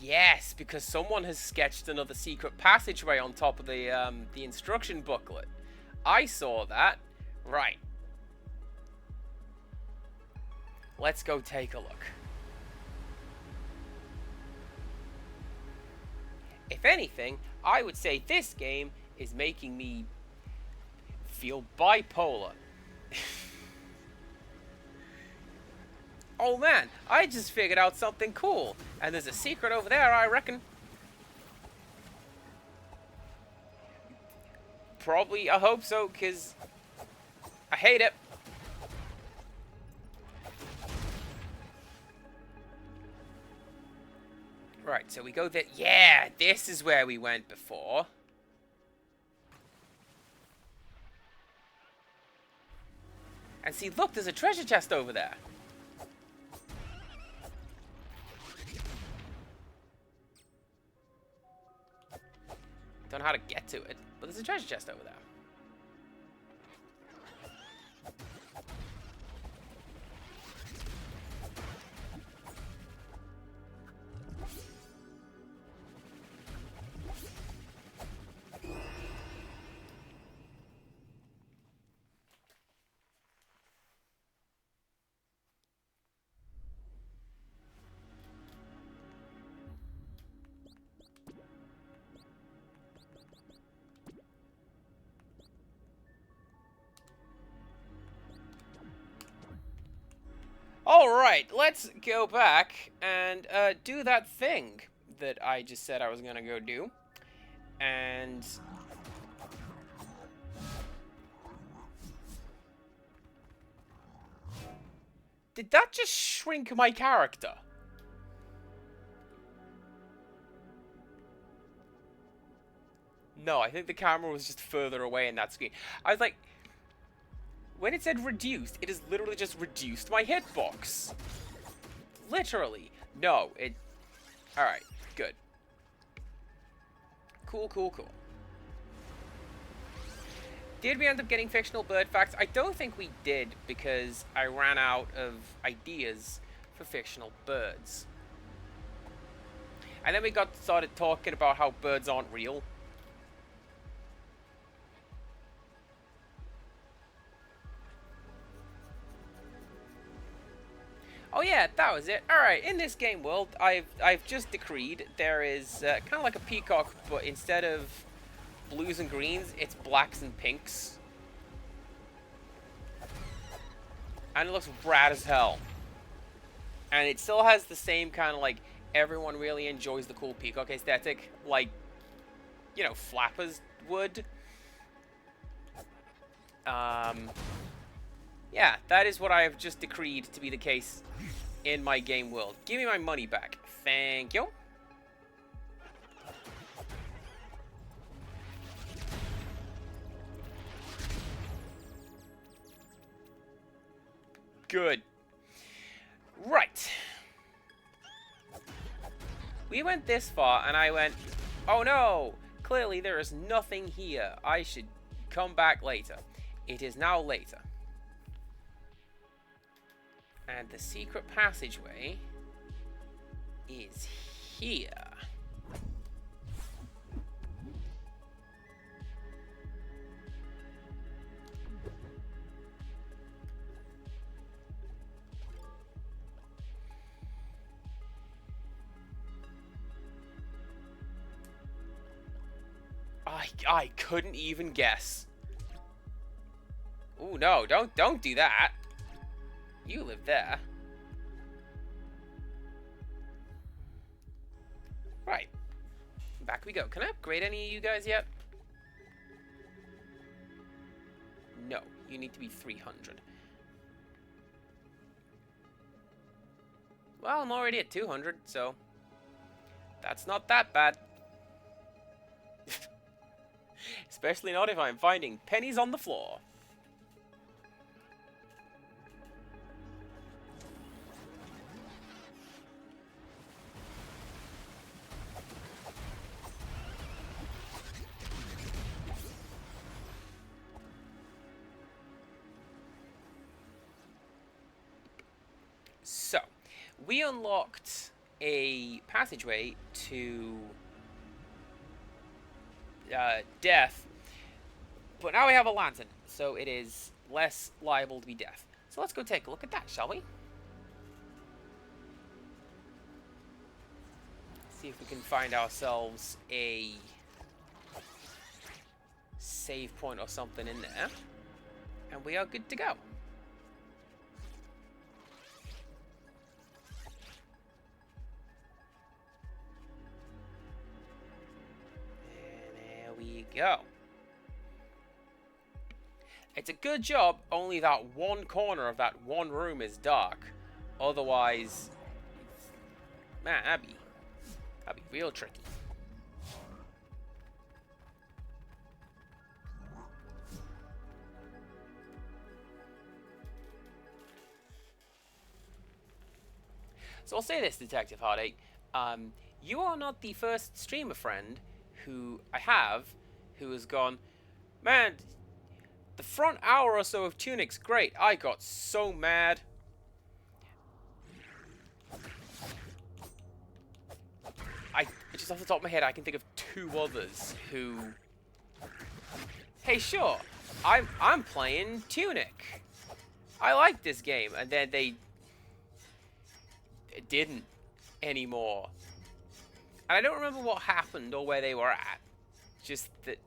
Yes, because someone has sketched another secret passageway on top of the instruction booklet. I saw that. Right. Let's go take a look. If anything, I would say this game is making me feel bipolar. Oh man, I just figured out something cool. And there's a secret over there, I reckon. Probably, I hope so, because I hate it. Right, so we go there. Yeah, this is where we went before. And see, look, there's a treasure chest over there. Don't know how to get to it, but there's a treasure chest over there. Alright, let's go back and do that thing that I just said I was gonna go do. And... did that just shrink my character? No, I think the camera was just further away in that screen. I was like... when it said reduced, it has literally just reduced my hitbox. Literally. No, it... alright, good. Cool, cool, cool. Did we end up getting fictional bird facts? I don't think we did, because I ran out of ideas for fictional birds. And then we started talking about how birds aren't real. Oh yeah, that was it. Alright, in this game world, I've just decreed there is kind of like a peacock, but instead of blues and greens, it's blacks and pinks. And it looks rad as hell. And it still has the same kind of like, everyone really enjoys the cool peacock aesthetic, like, you know, flappers would. Yeah, that is what I have just decreed to be the case in my game world. Give me my money back. Thank you. Good. Right. We went this far, and I went, oh no! Clearly there is nothing here. I should come back later. It is now later. And the secret passageway is here. I couldn't even guess. Ooh, no, don't do that. You live there. Right. Back we go. Can I upgrade any of you guys yet? No. You need to be 300. Well, I'm already at 200, so... that's not that bad. Especially not if I'm finding pennies on the floor. So, we unlocked a passageway to death, but now we have a lantern, so it is less liable to be death. So let's go take a look at that, shall we? See if we can find ourselves a save point or something in there, and we are good to go. And there we go. It's a good job only that one corner of that one room is dark. Otherwise, man, that'd be real tricky. So I'll say this, Detective Heartache. You are not the first streamer friend who I have who has gone, man, the front hour or so of Tunic's great. I got so mad. Just off the top of my head, I can think of 2 others who... Hey, sure, I'm playing Tunic. I like this game, and then they didn't anymore. And I don't remember what happened or where they were at. Just that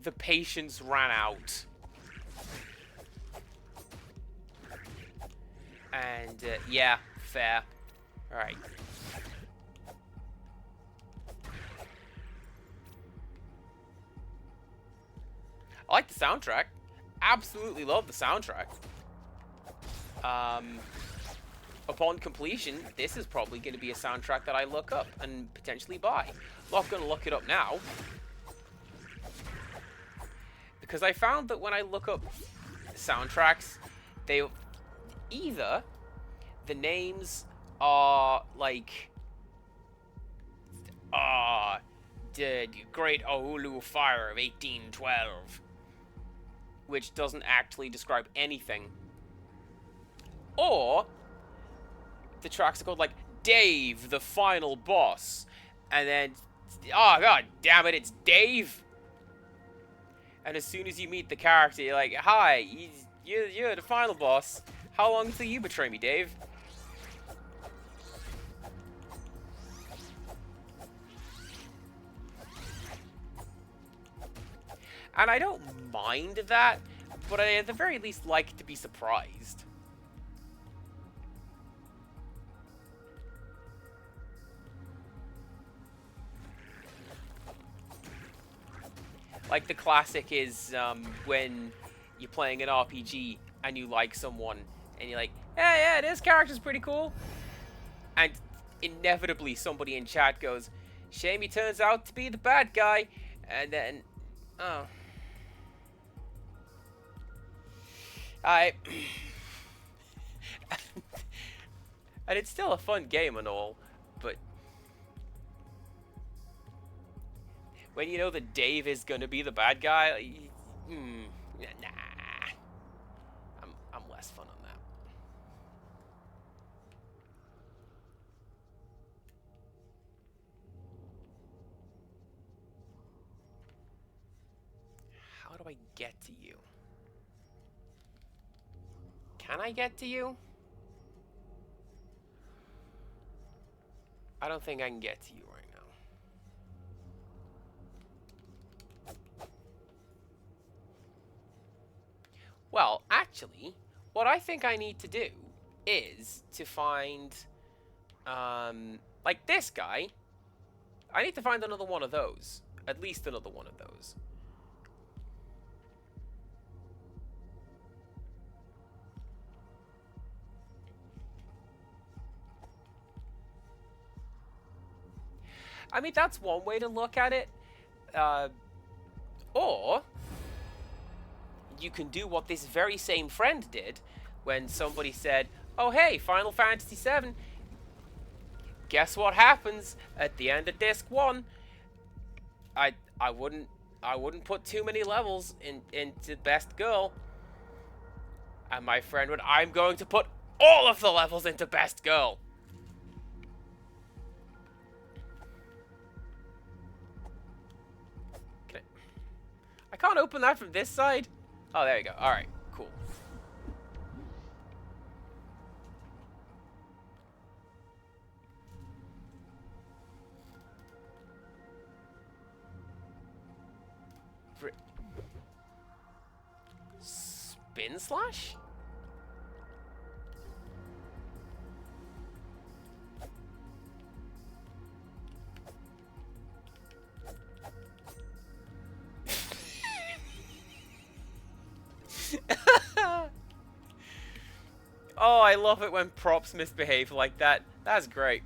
the patience ran out. And yeah, fair. All right. I like the soundtrack. Absolutely love the soundtrack. Upon completion, this is probably going to be a soundtrack that I look up and potentially buy. I'm not going to look it up now, because I found that when I look up soundtracks, they either the names are like the Great Oulu Fire of 1812, which doesn't actually describe anything, or the tracks are called like Dave, the final boss, and then, oh god damn it, it's Dave. And as soon as you meet the character, you're like, hi, you're the final boss. How long till you betray me, Dave? And I don't mind that, but I at the very least like to be surprised. Like the classic is when you're playing an RPG and you like someone and you're like, yeah, this character's pretty cool. And inevitably somebody in chat goes, shame he turns out to be the bad guy. And then, oh. And it's still a fun game and all, but when you know that Dave is gonna be the bad guy, nah. I'm less fun on that. How do I get to you? Can I get to you? I don't think I can get to you right now. Well, actually, what I think I need to do is to find, like this guy. I need to find another one of those. At least another one of those. I mean, that's one way to look at it. Or you can do what this very same friend did when somebody said, oh, hey, Final Fantasy VII. Guess what happens at the end of Disc 1? I wouldn't put too many levels into Best Girl. And my friend would, I'm going to put all of the levels into Best Girl. I can't open that from this side. Oh, there you go. All right, cool. Spin slash? Oh, I love it when props misbehave like that. That's great.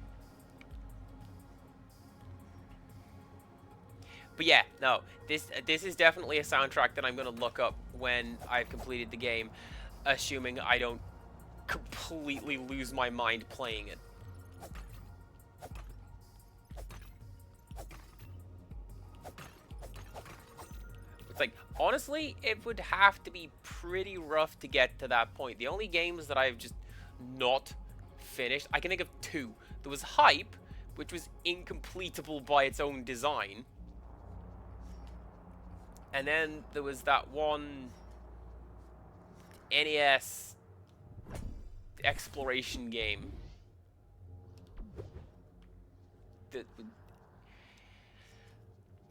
But yeah, no, this is definitely a soundtrack that I'm gonna look up when I've completed the game, assuming I don't completely lose my mind playing it. It's like, honestly, it would have to be pretty rough to get to that point. The only games that I've just not finished, I can think of two. There was Hype, which was incompletable by its own design. And then there was that one NES exploration game. That, I'm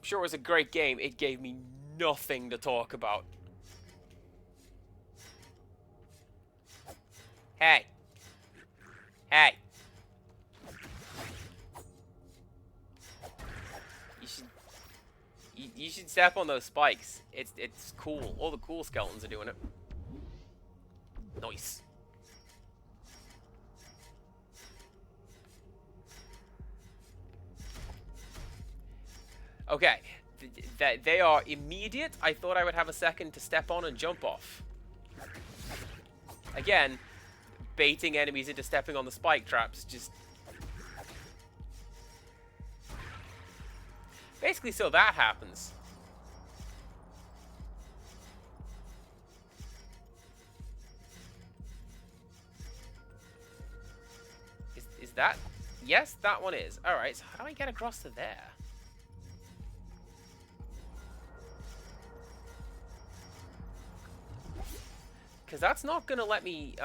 sure it was a great game. It gave me nothing to talk about. Hey. Hey. You should step on those spikes. It's cool. All the cool skeletons are doing it. Nice. Okay. They are immediate. I thought I would have a second to step on and jump off. Again, baiting enemies into stepping on the spike traps just... Basically, so that happens. Is that... Yes, that one is. Alright, so how do I get across to there? Because that's not going to let me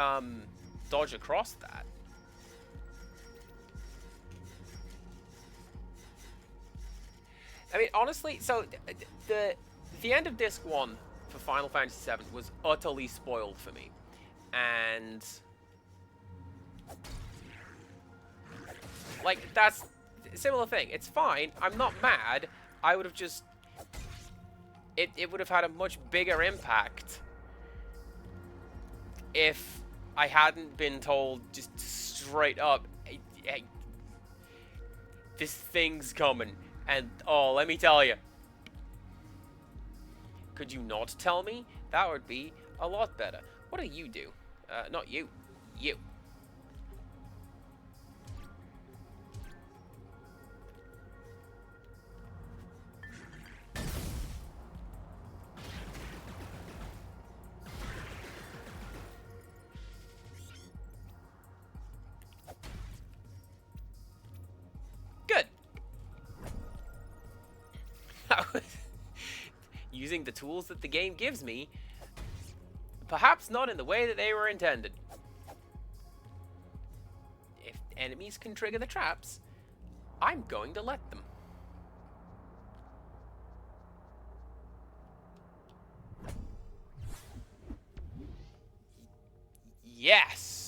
dodge across that. I mean, honestly, so the end of Disc 1 for Final Fantasy VII was utterly spoiled for me. And... like, that's a similar thing. It's fine. I'm not mad. I would have just... It would have had a much bigger impact if I hadn't been told just straight up, hey, this thing's coming. And, oh, let me tell you. Could you not tell me? That would be a lot better. What do you do? Not you. You. Good. Using the tools that the game gives me, perhaps not in the way that they were intended. If enemies can trigger the traps, I'm going to let them. Yes!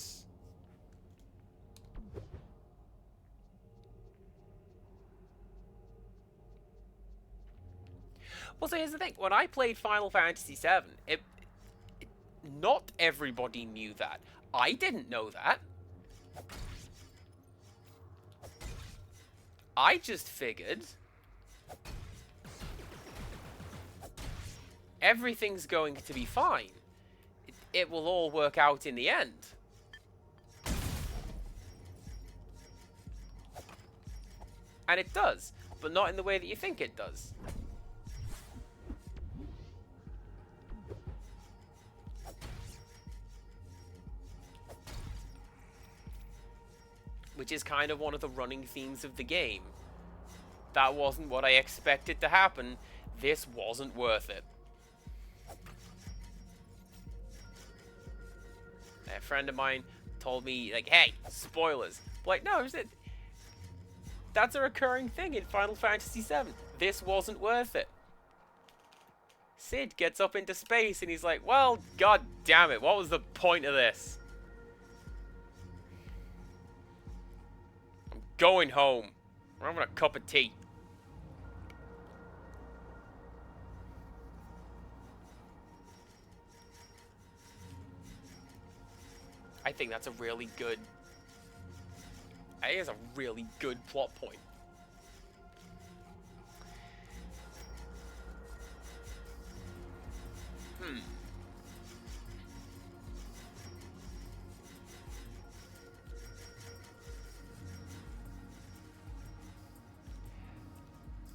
Well, so here's the thing. When I played Final Fantasy VII, not everybody knew that. I didn't know that. I just figured everything's going to be fine. It will all work out in the end. And it does, but not in the way that you think it does. which is kind of one of the running themes of the game. That wasn't what I expected to happen. This wasn't worth it. A friend of mine told me, like, hey, spoilers. Like, no, that's a recurring thing in Final Fantasy VII. This wasn't worth it. Sid gets up into space and he's like, well, god damn it, what was the point of this? I'm going home. I'm having a cup of tea. I think that's a really good... I think it's a really good plot point.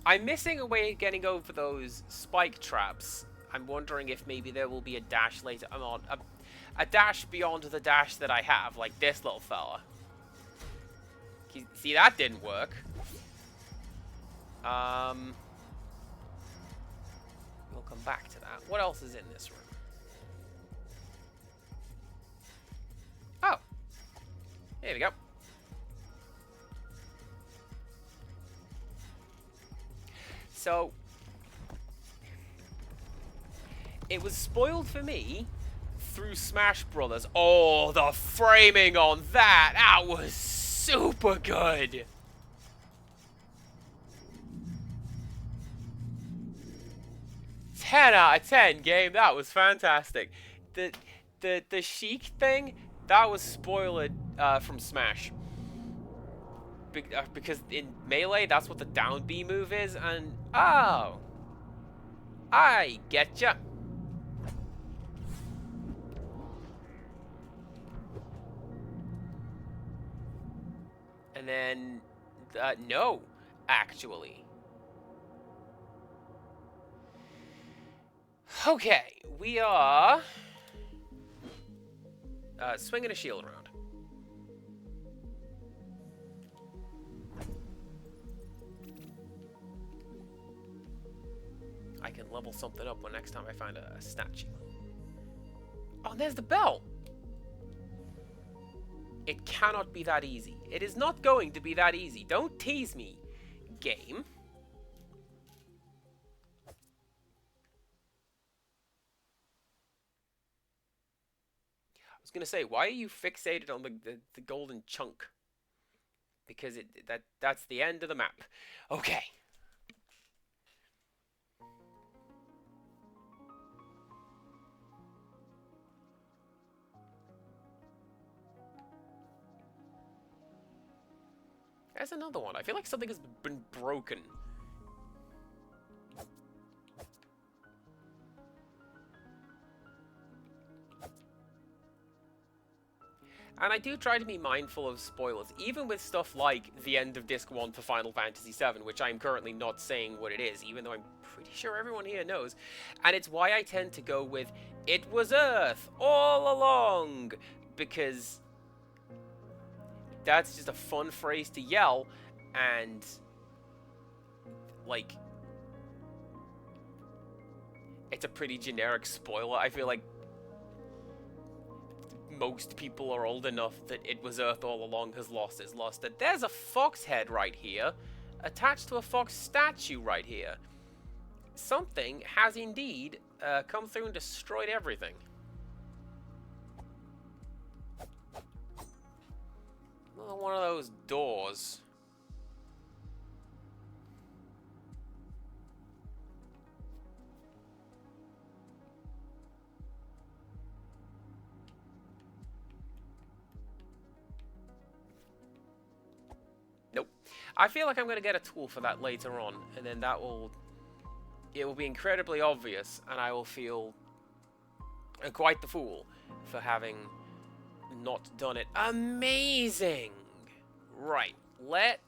I'm missing a way of getting over those spike traps. I'm wondering if maybe there will be a dash later on. A dash beyond the dash that I have, like this little fella. See, that didn't work. We'll come back to that. What else is in this room? Oh. Here we go. So, it was spoiled for me through Smash Brothers. Oh, the framing on that! That was super good! "10 out of 10 game, that was fantastic." The Sheik thing, that was spoiled from Smash. Because in Melee, that's what the down B move is, and oh, I getcha. And then, no, actually. Okay, we are swinging a shield around. I can level something up when next time I find a statue. Oh, there's the bell! It cannot be that easy. It is not going to be that easy. Don't tease me, game. I was gonna say, why are you fixated on the golden chunk? Because that's the end of the map. Okay. There's another one. I feel like something has been broken. And I do try to be mindful of spoilers, even with stuff like the end of Disc 1 for Final Fantasy VII, which I'm currently not saying what it is, even though I'm pretty sure everyone here knows. And it's why I tend to go with, "It was Earth all along," because that's just a fun phrase to yell, and, like, it's a pretty generic spoiler. I feel like most people are old enough that "It was Earth all along" has lost its luster. There's a fox head right here, attached to a fox statue right here. Something has indeed come through and destroyed everything. Another one of those doors. Nope. I feel like I'm going to get a tool for that later on, and then it will be incredibly obvious, and I will feel quite the fool for having not done it. Amazing! Right, let's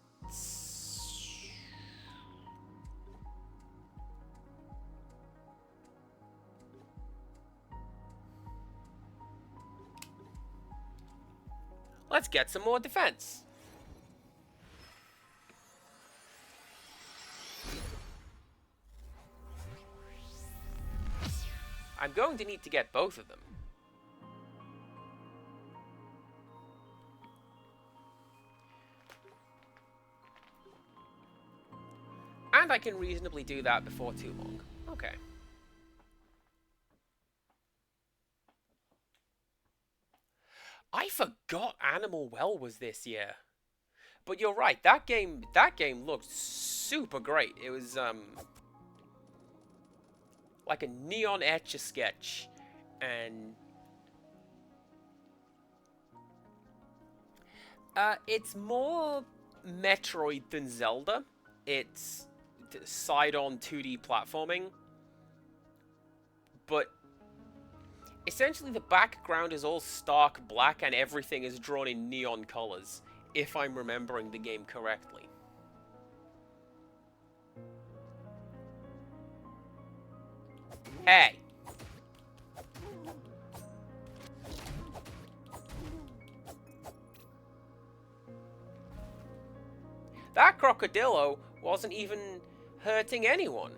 get some more defense. I'm going to need to get both of them. And I can reasonably do that before too long. Okay. I forgot Animal Well was this year. But you're right, that game looked super great. It was like a neon etch-a-sketch, and it's more Metroid than Zelda. It's side-on 2D platforming, but essentially the background is all stark black and everything is drawn in neon colors, if I'm remembering the game correctly. Hey! That crocodilo wasn't even hurting anyone.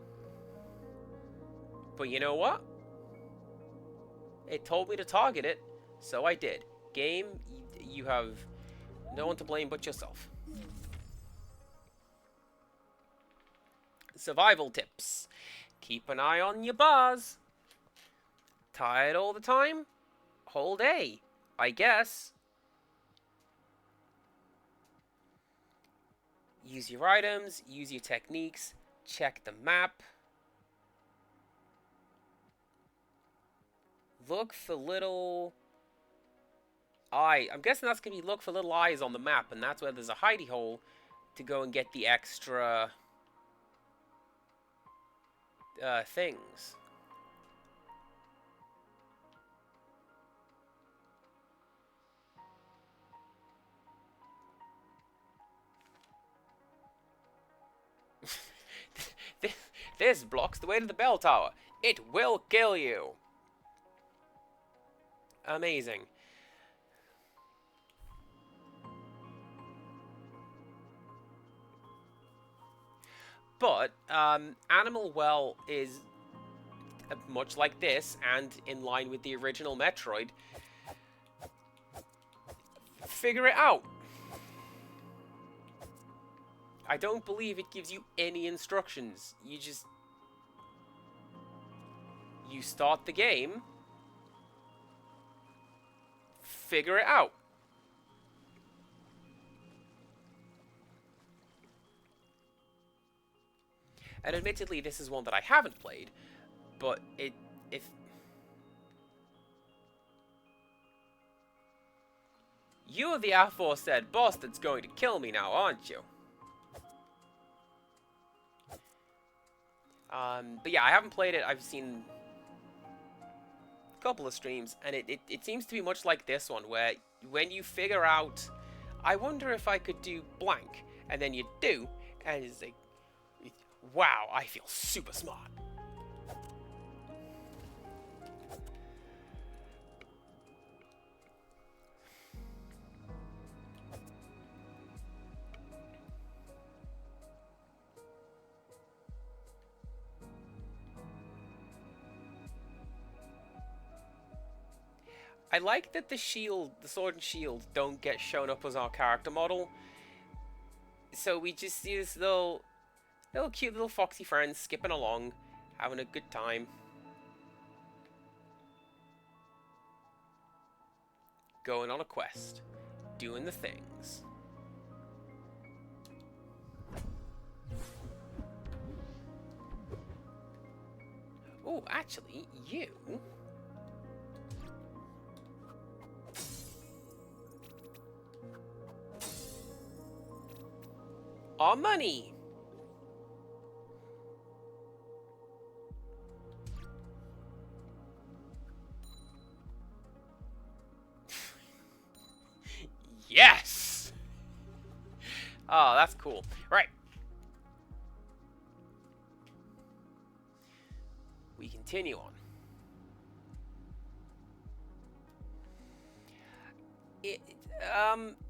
But you know what? It told me to target it, so I did. Game, you have no one to blame but yourself. Survival tips. Keep an eye on your bars. Tired all the time? Hold A, I guess. Use your items, use your techniques, check the map. Look for little eye. I'm guessing that's going to be look for little eyes on the map, and that's where there's a hidey hole to go and get the extra things. This blocks the way to the bell tower. It will kill you. Amazing. But Animal Well is much like this, and in line with the original Metroid. Figure it out. I don't believe it gives you any instructions. You start the game, figure it out. And admittedly, this is one that I haven't played, but if you're the aforesaid boss that's going to kill me now, aren't you? But yeah, I haven't played it. I've seen a couple of streams, and it seems to be much like this one, where when you figure out, I wonder if I could do blank, and then you do, and it's like, wow, I feel super smart. I like that the sword and shield don't get shown up as our character model. So we just see this little cute little foxy friend skipping along, having a good time. Going on a quest. Doing the things. Oh, actually, you... our money! Yes! Oh, that's cool. Right. We continue on.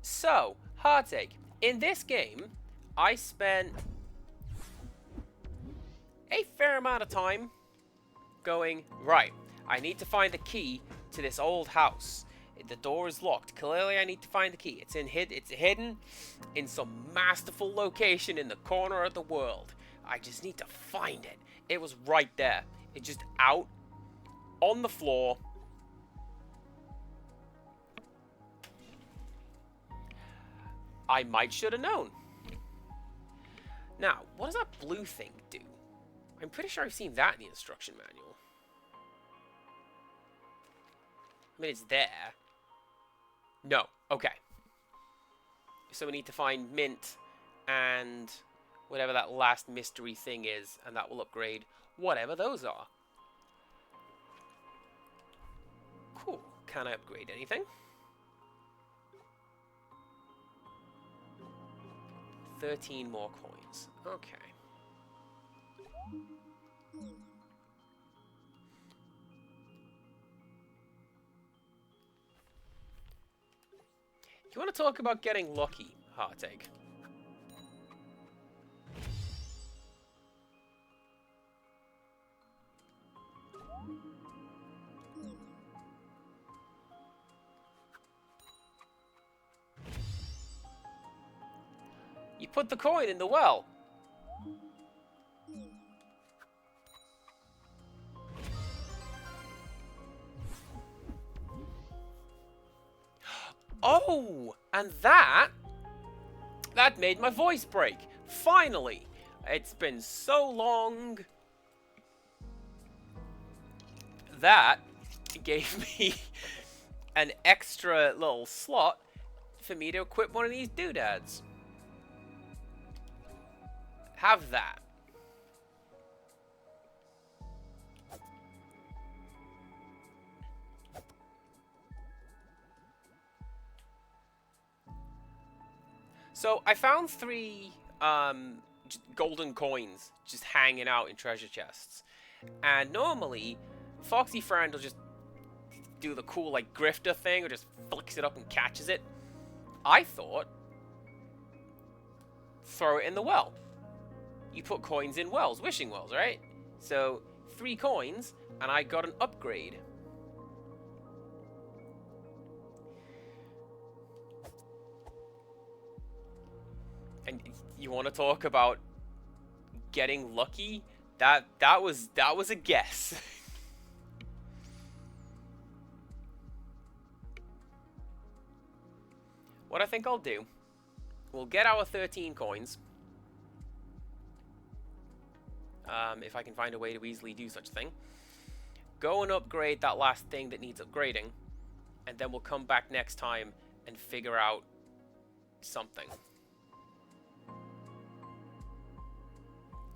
So, Heartache. In this game, I spent a fair amount of time going, right, I need to find the key to this old house. The door is locked. Clearly, I need to find the key. It's hidden in some masterful location in the corner of the world. I just need to find it. It was right there. It's just out on the floor. I might should have known. Now, what does that blue thing do? I'm pretty sure I've seen that in the instruction manual. I mean, it's there. No. Okay. So we need to find Mint and whatever that last mystery thing is, and that will upgrade whatever those are. Cool. Can I upgrade anything? 13 more coins. Okay. You want to talk about getting lucky, Heartache? You put the coin in the well. Oh, and that made my voice break. Finally. It's been so long. That gave me an extra little slot for me to equip one of these doodads. Have that. So I found 3 golden coins just hanging out in treasure chests. And normally, Foxy Friend will just do the cool like grifter thing or just flicks it up and catches it. I thought, throw it in the well. You put coins in wells, wishing wells, right? So 3 coins and I got an upgrade. And you want to talk about getting lucky? That was a guess. What I think I'll do, we'll get our 13 coins. If I can find a way to easily do such a thing. Go and upgrade that last thing that needs upgrading. And then we'll come back next time and figure out something.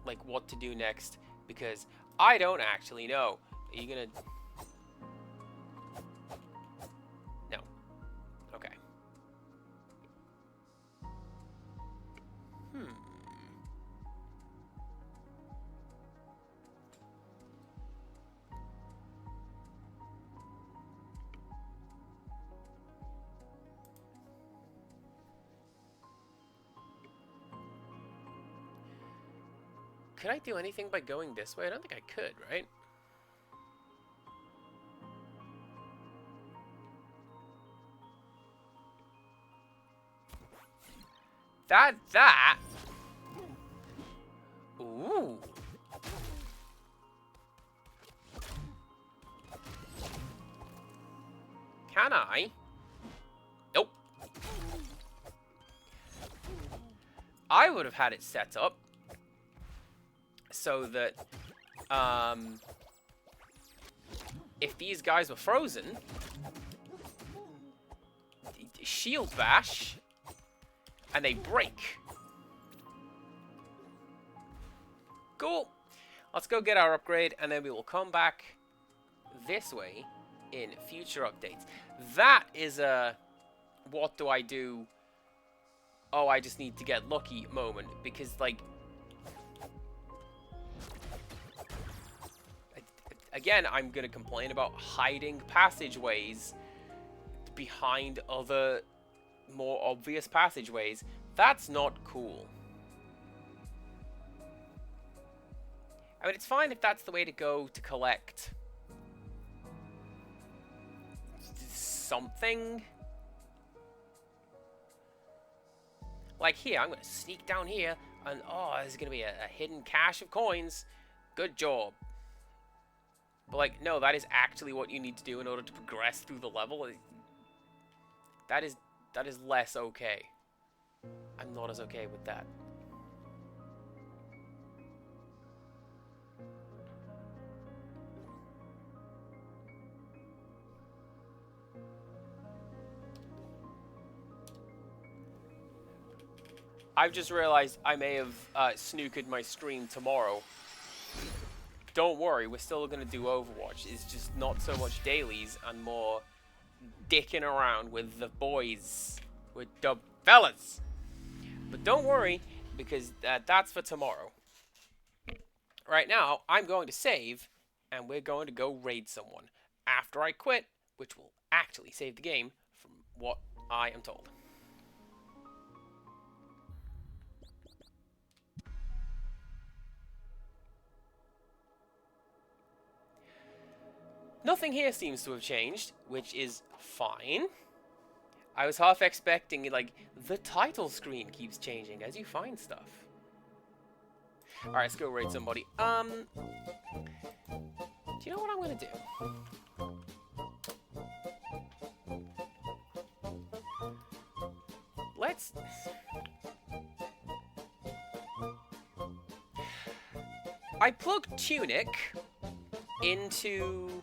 Like what to do next, because I don't actually know. Are you gonna... No. Okay. Could I do anything by going this way? I don't think I could, right? That! Ooh. Can I? Nope. I would have had it set up so that if these guys were frozen, shield bash and they break. Cool. Let's go get our upgrade and then we will come back this way in future updates. That is a what do I do? Oh, I just need to get lucky moment, because like again, I'm going to complain about hiding passageways behind other more obvious passageways. That's not cool. I mean, it's fine if that's the way to go to collect something. Like here, I'm going to sneak down here, and oh, there's going to be a hidden cache of coins. Good job. But like, no, that is actually what you need to do in order to progress through the level. That is less okay. I'm not as okay with that. I've just realized I may have snooked my stream tomorrow. Don't worry, we're still going to do Overwatch. It's just not so much dailies and more dicking around with the boys, with the fellas. But don't worry, because that's for tomorrow. Right now, I'm going to save, and we're going to go raid someone after I quit, which will actually save the game from what I am told. Nothing here seems to have changed, which is fine. I was half expecting, like, the title screen keeps changing as you find stuff. Alright, let's go raid somebody. Do you know what I'm gonna do? Let's... I plugged Tunic into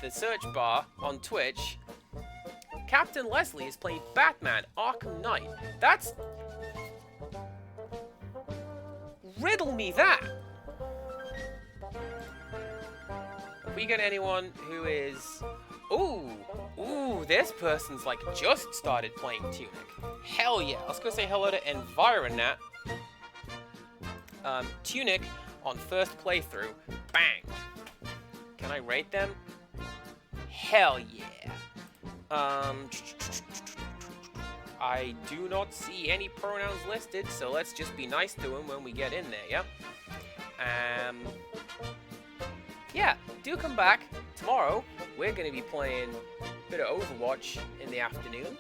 the search bar on Twitch. Captain Leslie has played Batman Arkham Knight. That's... Riddle me that! If we get anyone who is... Ooh, this person's like just started playing Tunic. Hell yeah, let's go say hello to Environat. Tunic on first playthrough. Bang! Can I rate them? Hell yeah. I do not see any pronouns listed, so let's just be nice to him when we get in there, yeah? Yeah, do come back. Tomorrow, we're going to be playing a bit of Overwatch in the afternoon.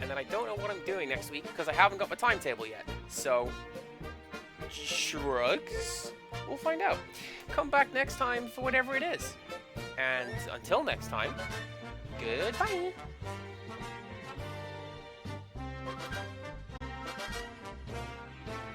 And then I don't know what I'm doing next week, because I haven't got my timetable yet. So, shrugs. We'll find out. Come back next time for whatever it is. And until next time, goodbye.